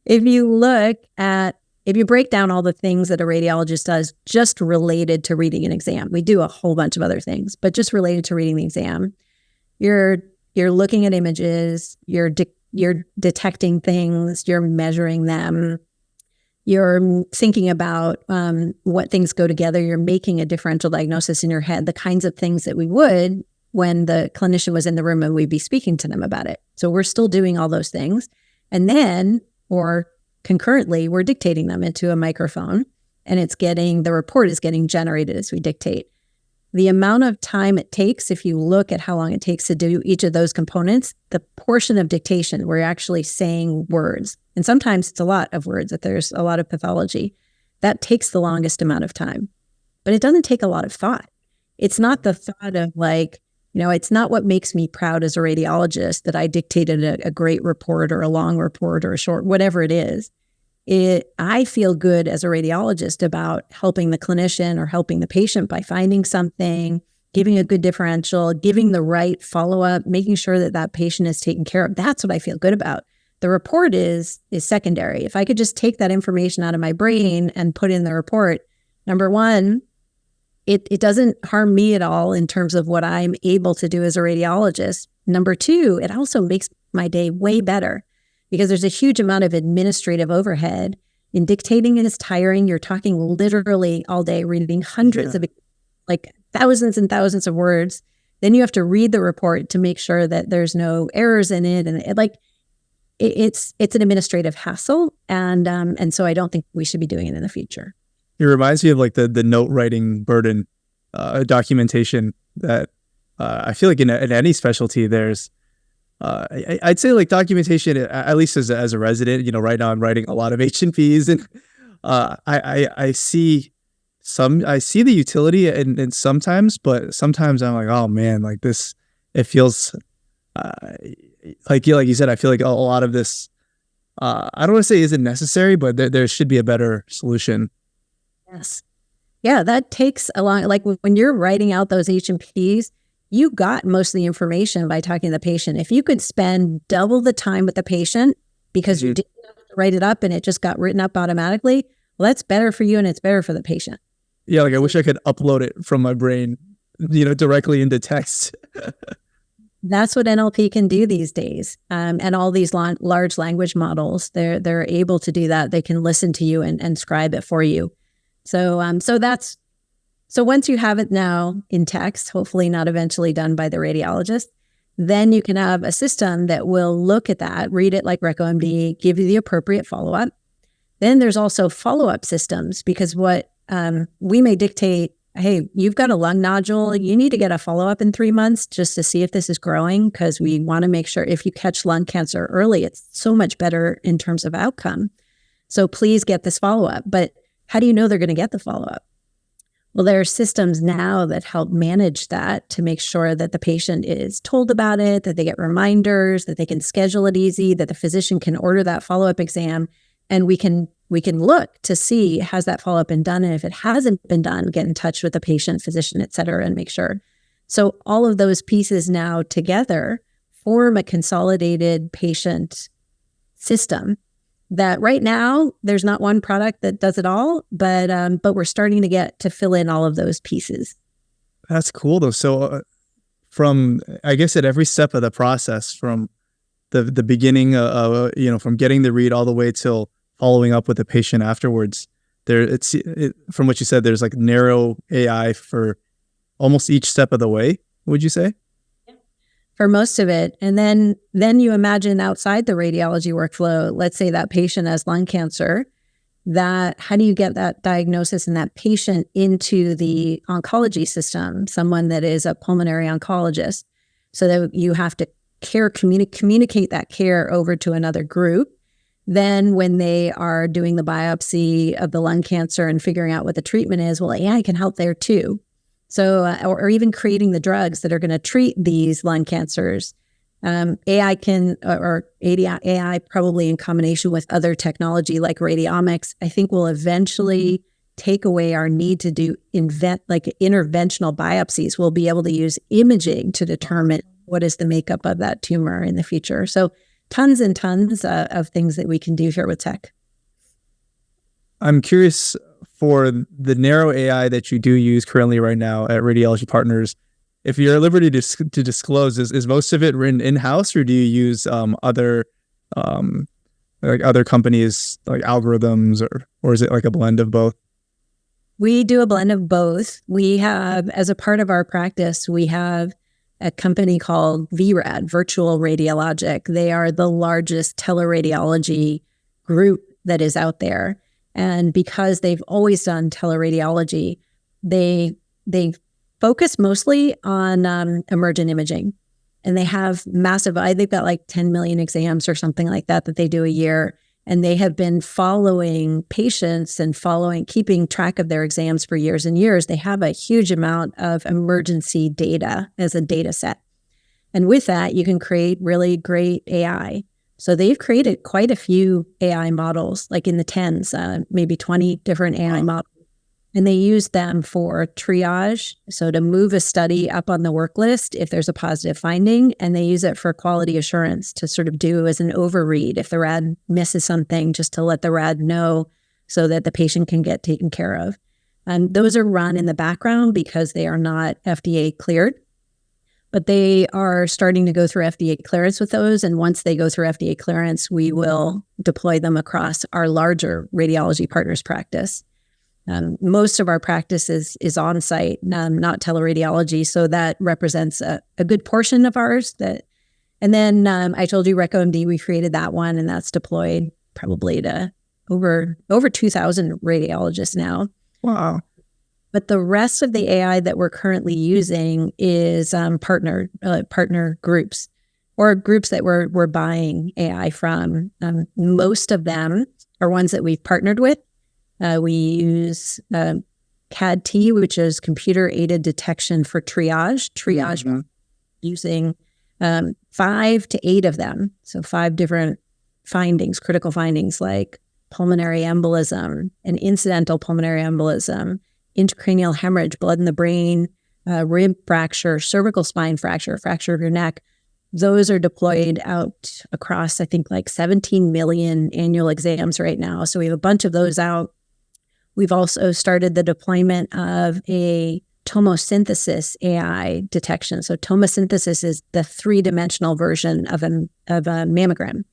If you look at if you break down all the things that a radiologist does just related to reading an exam, we do a whole bunch of other things, but just related to reading the exam, you're looking at images, you're detecting things, you're measuring them, you're thinking about what things go together, you're making a differential diagnosis in your head, the kinds of things that we would when the clinician was in the room and we'd be speaking to them about it. So we're still doing all those things. And then, or concurrently, we're dictating them into a microphone, and the report is getting generated as we dictate. The amount of time it takes, if you look at how long it takes to do each of those components, the portion of dictation where you're actually saying words, and sometimes it's a lot of words, that there's a lot of pathology, that takes the longest amount of time. But it doesn't take a lot of thought. It's not the thought of it's not what makes me proud as a radiologist that I dictated a great report or a long report or a short, whatever it is. I feel good as a radiologist about helping the clinician or helping the patient by finding something, giving a good differential, giving the right follow-up, making sure that patient is taken care of. That's what I feel good about. The report is secondary. If I could just take that information out of my brain and put in the report, number one, it doesn't harm me at all in terms of what I'm able to do as a radiologist. Number two, it also makes my day way better because there's a huge amount of administrative overhead. In dictating, it is tiring. You're talking literally all day, reading hundreds of, thousands and thousands of words. Then you have to read the report to make sure that there's no errors in it. And it's an administrative hassle. And so I don't think we should be doing it in the future. It reminds me of the note writing burden, documentation that I feel like in any specialty there's. I'd say documentation, at least as a resident. Right now I'm writing a lot of H&Ps, and I see the utility and sometimes, but sometimes I'm like, oh man, this. It feels like you said. I feel like a lot of this. I don't want to say isn't necessary, but there should be a better solution. Yes. Yeah, that takes a long, when you're writing out those H&Ps, you got most of the information by talking to the patient. If you could spend double the time with the patient because you didn't have to write it up and it just got written up automatically, well, that's better for you and it's better for the patient. Yeah, I wish I could upload it from my brain, directly into text. That's what NLP can do these days. And all these large language models, they're able to do that. They can listen to you and scribe it for you. So once you have it now in text, hopefully not eventually done by the radiologist, then you can have a system that will look at that, read it like RecoMD, give you the appropriate follow-up. Then there's also follow-up systems, because what we may dictate, hey, you've got a lung nodule, you need to get a follow-up in 3 months just to see if this is growing, because we want to make sure if you catch lung cancer early, it's so much better in terms of outcome. So please get this follow-up. But how do you know they're going to get the follow-up? Well, there are systems now that help manage that to make sure that the patient is told about it, that they get reminders, that they can schedule it easy, that the physician can order that follow-up exam, and we can look to see, has that follow-up been done? And if it hasn't been done, get in touch with the patient, physician, et cetera, and make sure. So all of those pieces now together form a consolidated patient system that right now there's not one product that does it all, but we're starting to get to fill in all of those pieces. That's cool though. So from, I guess, at every step of the process, from the beginning, from getting the read all the way till following up with the patient afterwards, from what you said, there's narrow AI for almost each step of the way, would you say? For most of it. And then you imagine outside the radiology workflow, let's say that patient has lung cancer, how do you get that diagnosis and that patient into the oncology system, someone that is a pulmonary oncologist, so that you have to communicate that care over to another group. Then when they are doing the biopsy of the lung cancer and figuring out what the treatment is, well, AI can help there too. So, or even creating the drugs that are going to treat these lung cancers. AI can, or AI probably in combination with other technology like radiomics, I think will eventually take away our need to do interventional biopsies. We'll be able to use imaging to determine what is the makeup of that tumor in the future. So tons and tons of things that we can do here with tech. I'm curious for the narrow AI that you do use currently right now at Radiology Partners. If you're at liberty to disclose, is most of it written in-house, or do you use other like other companies like algorithms, or is it like a blend of both? We do a blend of both. We have, as a part of our practice, we have a company called VRAD, Virtual Radiologic. They are the largest teleradiology group that is out there. And because they've always done teleradiology, they focus mostly on emergent imaging. And they have massive, they've got like 10 million exams or something like that they do a year. And they have been following patients and keeping track of their exams for years and years. They have a huge amount of emergency data as a data set. And with that, you can create really great AI. So they've created quite a few AI models, like in the tens, maybe 20 different AI models. And they use them for triage, so to move a study up on the work list if there's a positive finding, and they use it for quality assurance to sort of do as an overread if the rad misses something, just to let the rad know so that the patient can get taken care of. And those are run in the background because they are not FDA cleared, but they are starting to go through FDA clearance with those. And once they go through FDA clearance, we will deploy them across our larger Radiology Partners practice. Most of our practice is on-site, not teleradiology, so that represents a good portion of ours. And then I told you RecOMD, we created that one, and that's deployed probably to over 2,000 radiologists now. Wow. But the rest of the AI that we're currently using is partner groups, or groups that we're buying AI from. Most of them are ones that we've partnered with. We use CAD-T, which is computer-aided detection for triage using 5 to 8 of them. So 5 different findings, critical findings like pulmonary embolism, an incidental pulmonary embolism, intracranial hemorrhage, blood in the brain, rib fracture, cervical spine fracture, fracture of your neck. Those are deployed out across, I think, like 17 million annual exams right now. So we have a bunch of those out. We've also started the deployment of a tomosynthesis AI detection. So tomosynthesis is the 3-dimensional version of a mammogram.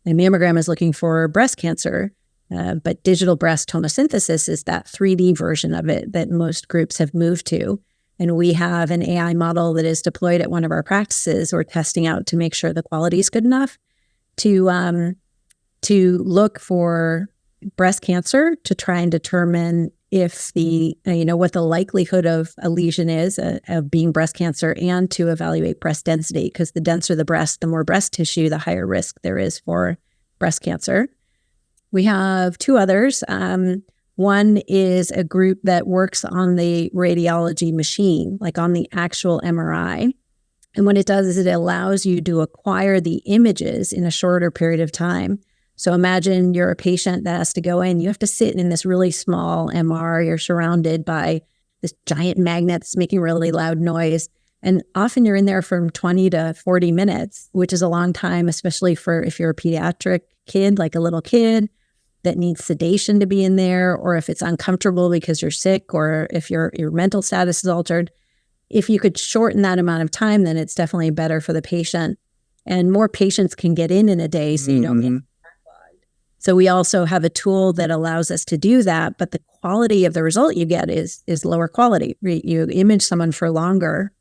A mammogram is looking for breast cancer, but digital breast tomosynthesis is that 3D version of it that most groups have moved to. And we have an AI model that is deployed at one of our practices we're testing out to make sure the quality is good enough to look for breast cancer, to try and determine if what the likelihood of a lesion is of being breast cancer, and to evaluate breast density, because the denser the breast, the more breast tissue, the higher risk there is for breast cancer. We have 2 others. One is a group that works on the radiology machine, like on the actual MRI. And what it does is it allows you to acquire the images in a shorter period of time. So imagine you're a patient that has to go in. You have to sit in this really small MR. You're surrounded by this giant magnet that's making really loud noise. And often you're in there from 20 to 40 minutes, which is a long time, especially for if you're a pediatric kid, like a little kid that needs sedation to be in there, or if it's uncomfortable because you're sick, or if your mental status is altered. If you could shorten that amount of time, then it's definitely better for the patient. And more patients can get in a day, so you don't get backlogged. So we also have a tool that allows us to do that, but the quality of the result you get is lower quality. You image someone for longer,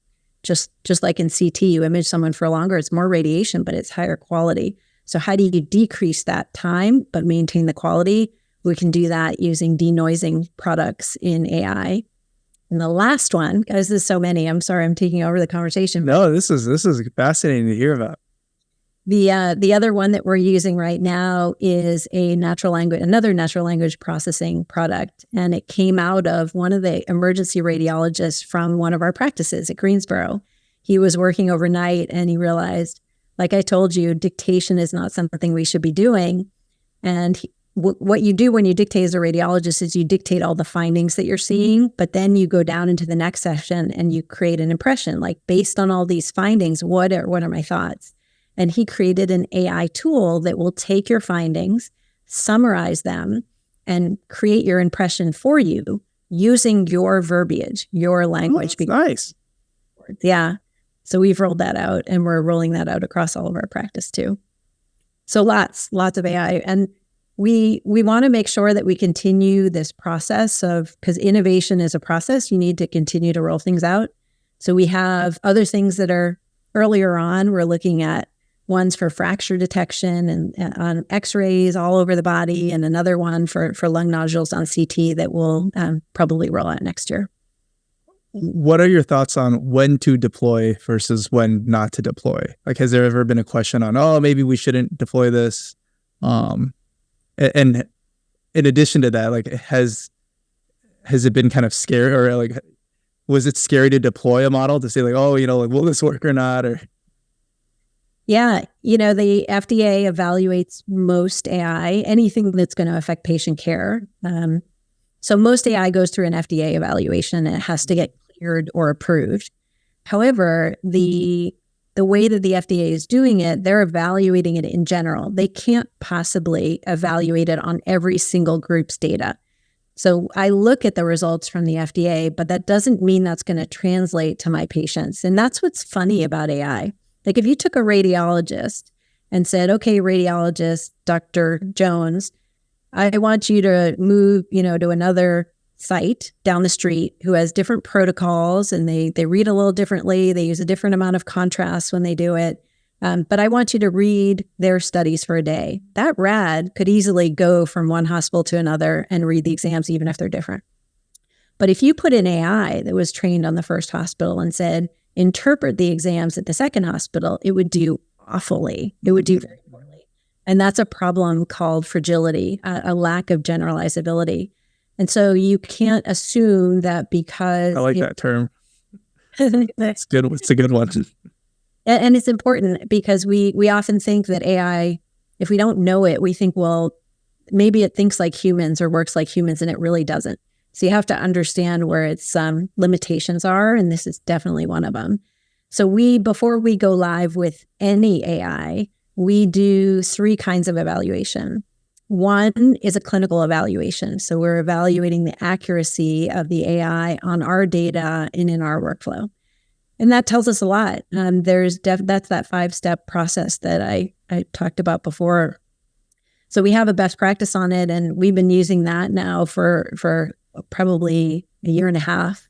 just like in CT, you image someone for longer. It's more radiation, but it's higher quality. So how do you decrease that time but maintain the quality? We can do that using denoising products in AI. And the last one, guys, there's so many. I'm sorry, I'm taking over the conversation. No, this is fascinating to hear about. The other one that we're using right now is another natural language processing product. And it came out of one of the emergency radiologists from one of our practices at Greensboro. He was working overnight and he realized, like I told you, dictation is not something we should be doing. And what you do when you dictate as a radiologist is you dictate all the findings that you're seeing, but then you go down into the next session and you create an impression, like based on all these findings, what are my thoughts? And he created an AI tool that will take your findings, summarize them, and create your impression for you using your verbiage, your language. Oh, nice. Yeah. So we've rolled that out, and we're rolling that out across all of our practice too. So lots of AI. And we want to make sure that we continue this process because innovation is a process. You need to continue to roll things out. So we have other things that are earlier on. We're looking at ones for fracture detection and on x-rays all over the body, and another one for lung nodules on CT that will probably roll out next year. What are your thoughts on when to deploy versus when not to deploy? Like, has there ever been a question on, oh, maybe we shouldn't deploy this? And in addition to that, like, has it been kind of scary, or like, was it scary to deploy a model to say like, oh, like, will this work or not? Or yeah, the FDA evaluates most AI, anything that's going to affect patient care. So most AI goes through an FDA evaluation, and it has to get cleared or approved. However, the way that the FDA is doing it, they're evaluating it in general. They can't possibly evaluate it on every single group's data. So I look at the results from the FDA, but that doesn't mean that's going to translate to my patients. And that's what's funny about AI. Like, if you took a radiologist and said, okay, radiologist, Dr. Jones, I want you to move, to another site down the street who has different protocols, and they read a little differently. They use a different amount of contrast when they do it. But I want you to read their studies for a day. That rad could easily go from one hospital to another and read the exams, even if they're different. But if you put an AI that was trained on the first hospital and said, interpret the exams at the second hospital, it would do awfully. It would do very poorly. And that's a problem called fragility, a lack of generalizability. And so you can't assume that because... I like that term. That's good. It's a good one. And it's important because we often think that AI, if we don't know it, we think, well, maybe it thinks like humans or works like humans, and it really doesn't. So you have to understand where its limitations are, and this is definitely one of them. So before we go live with any AI, we do 3 kinds of evaluation. One is a clinical evaluation. So we're evaluating the accuracy of the AI on our data and in our workflow. And that tells us a lot. That's that 5-step process that I talked about before. So we have a best practice on it, and we've been using that now for probably a year and a half.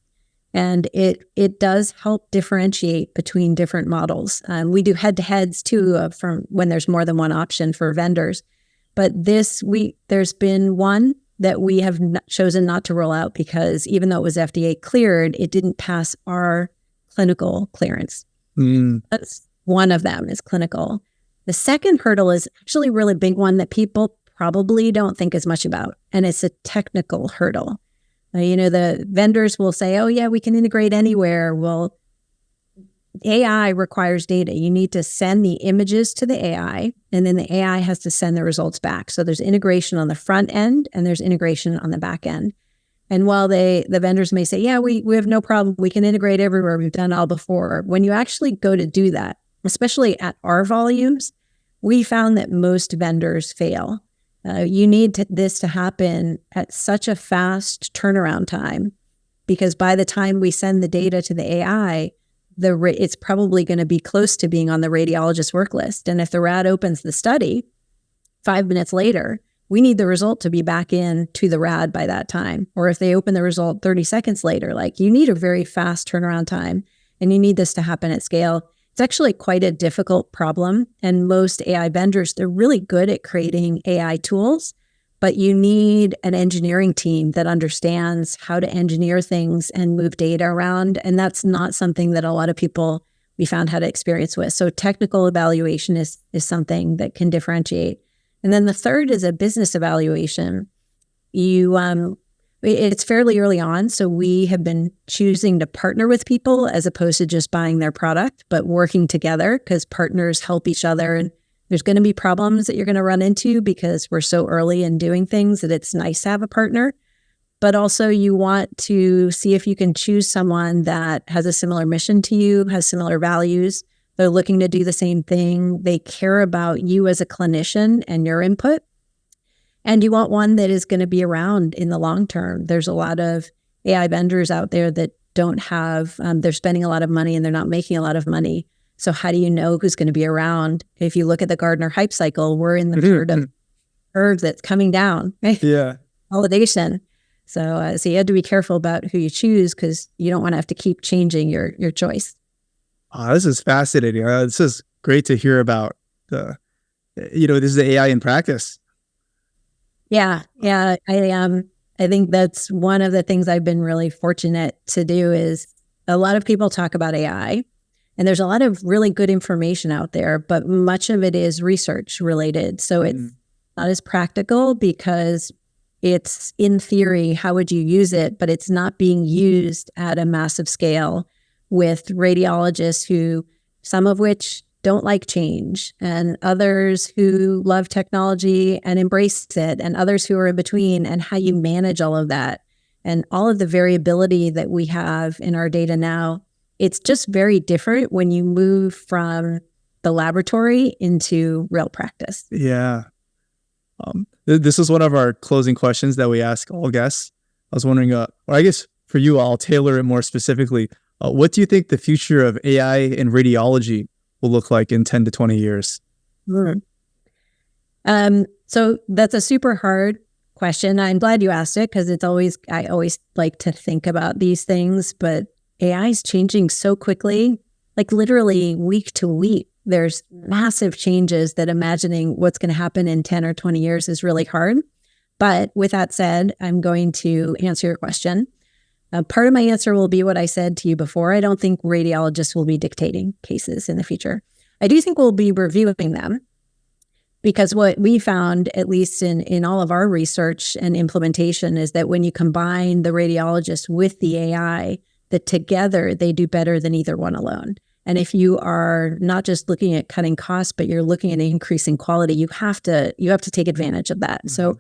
And it does help differentiate between different models. We do head-to-heads too from when there's more than one option for vendors. But there's been one that we have chosen not to roll out because even though it was FDA cleared, it didn't pass our clinical clearance. That's one of them, is clinical. The second hurdle is actually a really big one that people probably don't think as much about, and it's a technical hurdle. The vendors will say, oh yeah, we can integrate anywhere. Well, AI requires data. You need to send the images to the AI, and then the AI has to send the results back. So there's integration on the front end, and there's integration on the back end. And while the vendors may say, yeah, we have no problem, we can integrate everywhere, we've done all before, when you actually go to do that, especially at our volumes, we found that most vendors fail. You need this to happen at such a fast turnaround time, because by the time we send the data to the AI, it's probably going to be close to being on the radiologist work list. And if the rad opens the study 5 minutes later, we need the result to be back in to the rad by that time. Or if they open the result 30 seconds later, you need a very fast turnaround time, and you need this to happen at scale. It's actually quite a difficult problem. And most AI vendors, they're really good at creating AI tools, but you need an engineering team that understands how to engineer things and move data around. And that's not something that a lot of people we found had experience with. So technical evaluation is something that can differentiate. And then the third is a business evaluation. It's fairly early on, so we have been choosing to partner with people as opposed to just buying their product, but working together because partners help each other. And there's going to be problems that you're going to run into because we're so early in doing things that it's nice to have a partner. But also you want to see if you can choose someone that has a similar mission to you, has similar values. They're looking to do the same thing. They care about you as a clinician and your input. And you want one that is going to be around in the long term. There's a lot of AI vendors out there that don't have, they're spending a lot of money and they're not making a lot of money. So how do you know who's going to be around? If you look at the Gartner hype cycle, we're in the third of curve that's coming down, right? Yeah. Validation. So you have to be careful about who you choose because you don't want to have to keep changing your choice. Oh, this is fascinating. This is great to hear about this is the AI in practice. Yeah. I think that's one of the things I've been really fortunate to do is a lot of people talk about AI and there's a lot of really good information out there, but much of it is research related. So it's not as practical because it's in theory, how would you use it? But it's not being used at a massive scale with radiologists who, some of which don't like change, and others who love technology and embrace it, and others who are in between, and how you manage all of that. And all of the variability that we have in our data now, it's just very different when you move from the laboratory into real practice. Yeah. This is one of our closing questions that we ask all guests. I was wondering, or I guess for you, I'll tailor it more specifically. What do you think the future of AI in radiology will look like in 10 to 20 years? So that's a super hard question. I'm glad you asked it because I always like to think about these things, but AI is changing so quickly, like literally week to week. There's massive changes that imagining what's going to happen in 10 or 20 years is really hard. But with that said, I'm going to answer your question. Part of my answer will be what I said to you before. I don't think radiologists will be dictating cases in the future. I do think we'll be reviewing them because what we found, at least in all of our research and implementation, is that when you combine the radiologist with the AI, that together they do better than either one alone. And if you are not just looking at cutting costs, but you're looking at increasing quality, you have to take advantage of that. So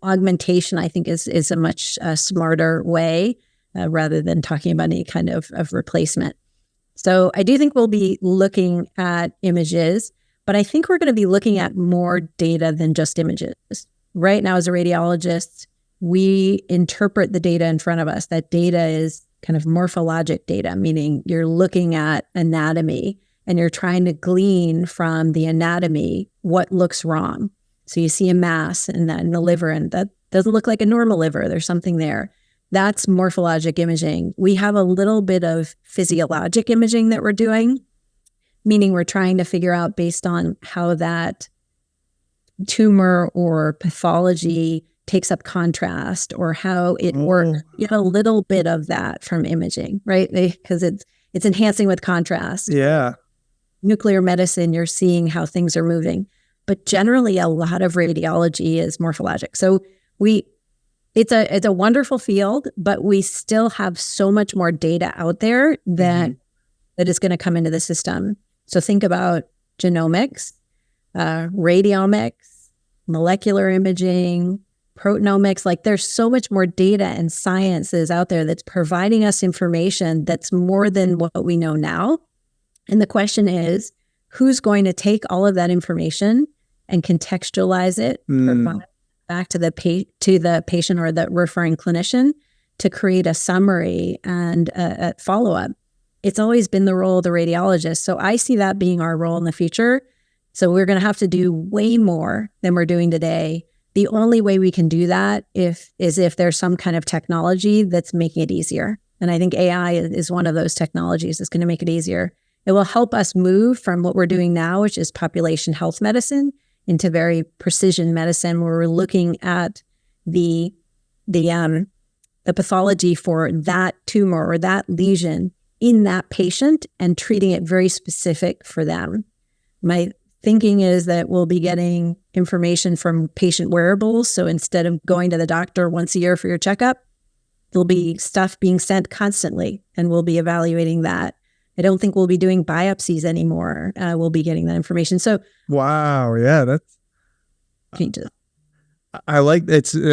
augmentation, I think, is a much smarter way rather than talking about any kind of replacement. So I do think we'll be looking at images, but I think we're going to be looking at more data than just images. Right now, as a radiologist, we interpret the data in front of us. That data is kind of morphologic data, meaning you're looking at anatomy and you're trying to glean from the anatomy what looks wrong. So you see a mass in the liver, and that doesn't look like a normal liver. There's something there. That's morphologic imaging. We have a little bit of physiologic imaging that we're doing, meaning we're trying to figure out based on how that tumor or pathology takes up contrast or how it works. You have a little bit of that from imaging, right? Because it's enhancing with contrast. Yeah. Nuclear medicine, you're seeing how things are moving. But generally, a lot of radiology is morphologic. So it's a wonderful field, but we still have so much more data out there that is going to come into the system. So think about genomics, radiomics, molecular imaging, proteomics. Like there's so much more data and sciences out there that's providing us information that's more than what we know now. And the question is, who's going to take all of that information and contextualize it, provide back to the patient or the referring clinician to create a summary and a follow-up? It's always been the role of the radiologist. So I see that being our role in the future. So we're going to have to do way more than we're doing today. The only way we can do that is if there's some kind of technology that's making it easier. And I think AI is one of those technologies that's going to make it easier. It will help us move from what we're doing now, which is population health medicine, into very precision medicine, where we're looking at the pathology for that tumor or that lesion in that patient and treating it very specific for them. My thinking is that we'll be getting information from patient wearables. So instead of going to the doctor once a year for your checkup, there'll be stuff being sent constantly, and we'll be evaluating that. I don't think we'll be doing biopsies anymore. We'll be getting that information. So, wow, yeah, that's changes. I like it's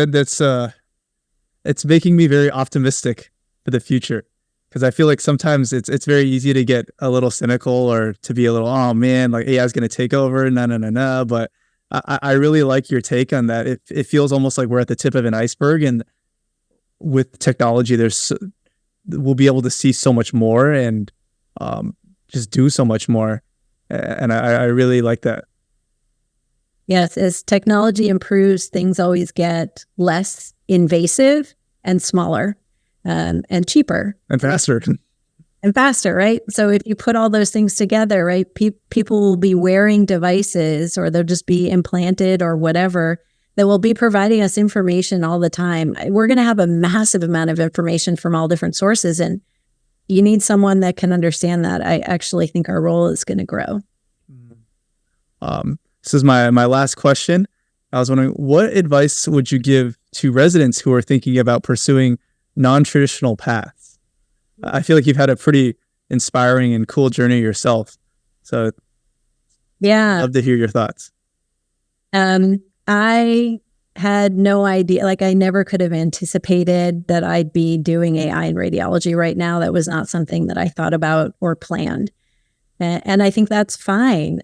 making me very optimistic for the future, because I feel like sometimes it's very easy to get a little cynical or to be a little, oh man, like AI is going to take over. No. But I really like your take on that. It feels almost like we're at the tip of an iceberg, and with technology, we'll be able to see so much more and just do so much more. And I really like that. Yes, as technology improves, things always get less invasive and smaller and cheaper. And faster. And faster, right? So if you put all those things together, right, people will be wearing devices, or they'll just be implanted or whatever, that will be providing us information all the time. We're going to have a massive amount of information from all different sources, and you need someone that can understand that. I actually think our role is going to grow. This is my last question. I was wondering, what advice would you give to residents who are thinking about pursuing non-traditional paths? I feel like you've had a pretty inspiring and cool journey yourself. So yeah, I'd love to hear your thoughts. I had no idea, like I never could have anticipated that I'd be doing AI and radiology right now. That was not something that I thought about or planned. And I think that's fine.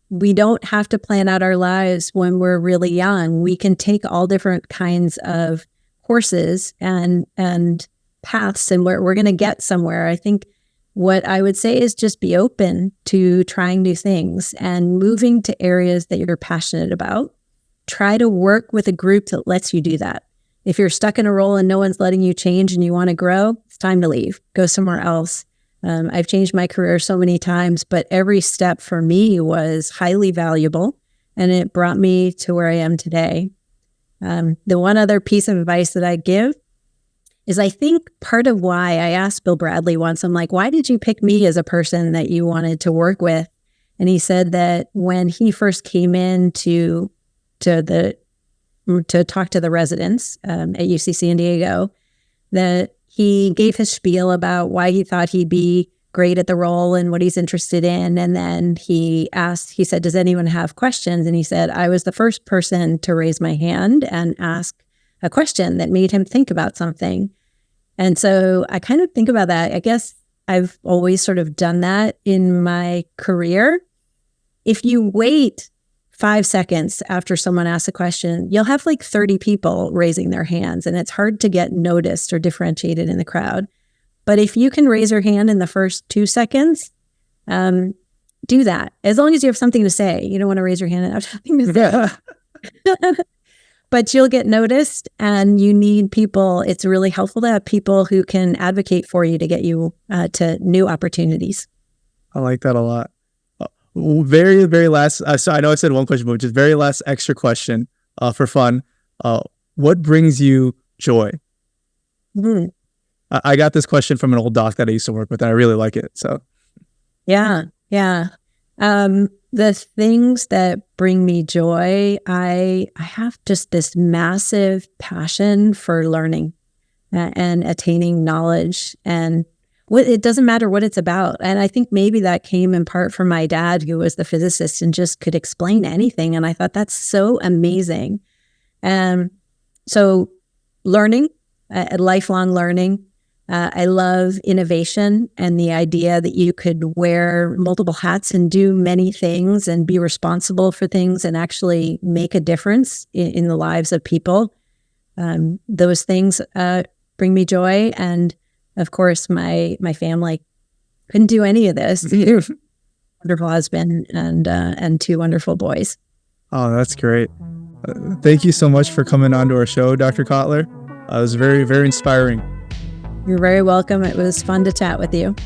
We don't have to plan out our lives when we're really young. We can take all different kinds of courses and paths, and we're going to get somewhere. I think what I would say is just be open to trying new things and moving to areas that you're passionate about. Try to work with a group that lets you do that. If you're stuck in a role and no one's letting you change and you want to grow, it's time to leave. Go somewhere else. I've changed my career so many times, but every step for me was highly valuable, and it brought me to where I am today. The one other piece of advice that I give is, I think part of why I asked Bill Bradley once, I'm like, why did you pick me as a person that you wanted to work with? And he said that when he first came in to talk to the residents at UC San Diego, that he gave his spiel about why he thought he'd be great at the role and what he's interested in. And then he said, does anyone have questions? And he said, I was the first person to raise my hand and ask a question that made him think about something. And so I kind of think about that. I guess I've always sort of done that in my career. If you wait 5 seconds after someone asks a question, you'll have like 30 people raising their hands, and it's hard to get noticed or differentiated in the crowd. But if you can raise your hand in the first 2 seconds, do that. As long as you have something to say. You don't want to raise your hand and have something to say. But you'll get noticed, and you need people. It's really helpful to have people who can advocate for you to get you to new opportunities. I like that a lot. Very, very last, so I know I said one question, but just very last extra question for fun. What brings you joy? Mm-hmm. I got this question from an old doc that I used to work with, and I really like it. So, yeah. The things that bring me joy, I have just this massive passion for learning and attaining knowledge, and it doesn't matter what it's about. And I think maybe that came in part from my dad, who was the physicist and just could explain anything. And I thought that's so amazing. So learning, lifelong learning. I love innovation and the idea that you could wear multiple hats and do many things and be responsible for things and actually make a difference in the lives of people. Those things bring me joy. And of course, my family couldn't do any of this. Wonderful husband and 2 wonderful boys. Oh, that's great. Thank you so much for coming on to our show, Dr. Kottler. It was very, very inspiring. You're very welcome. It was fun to chat with you.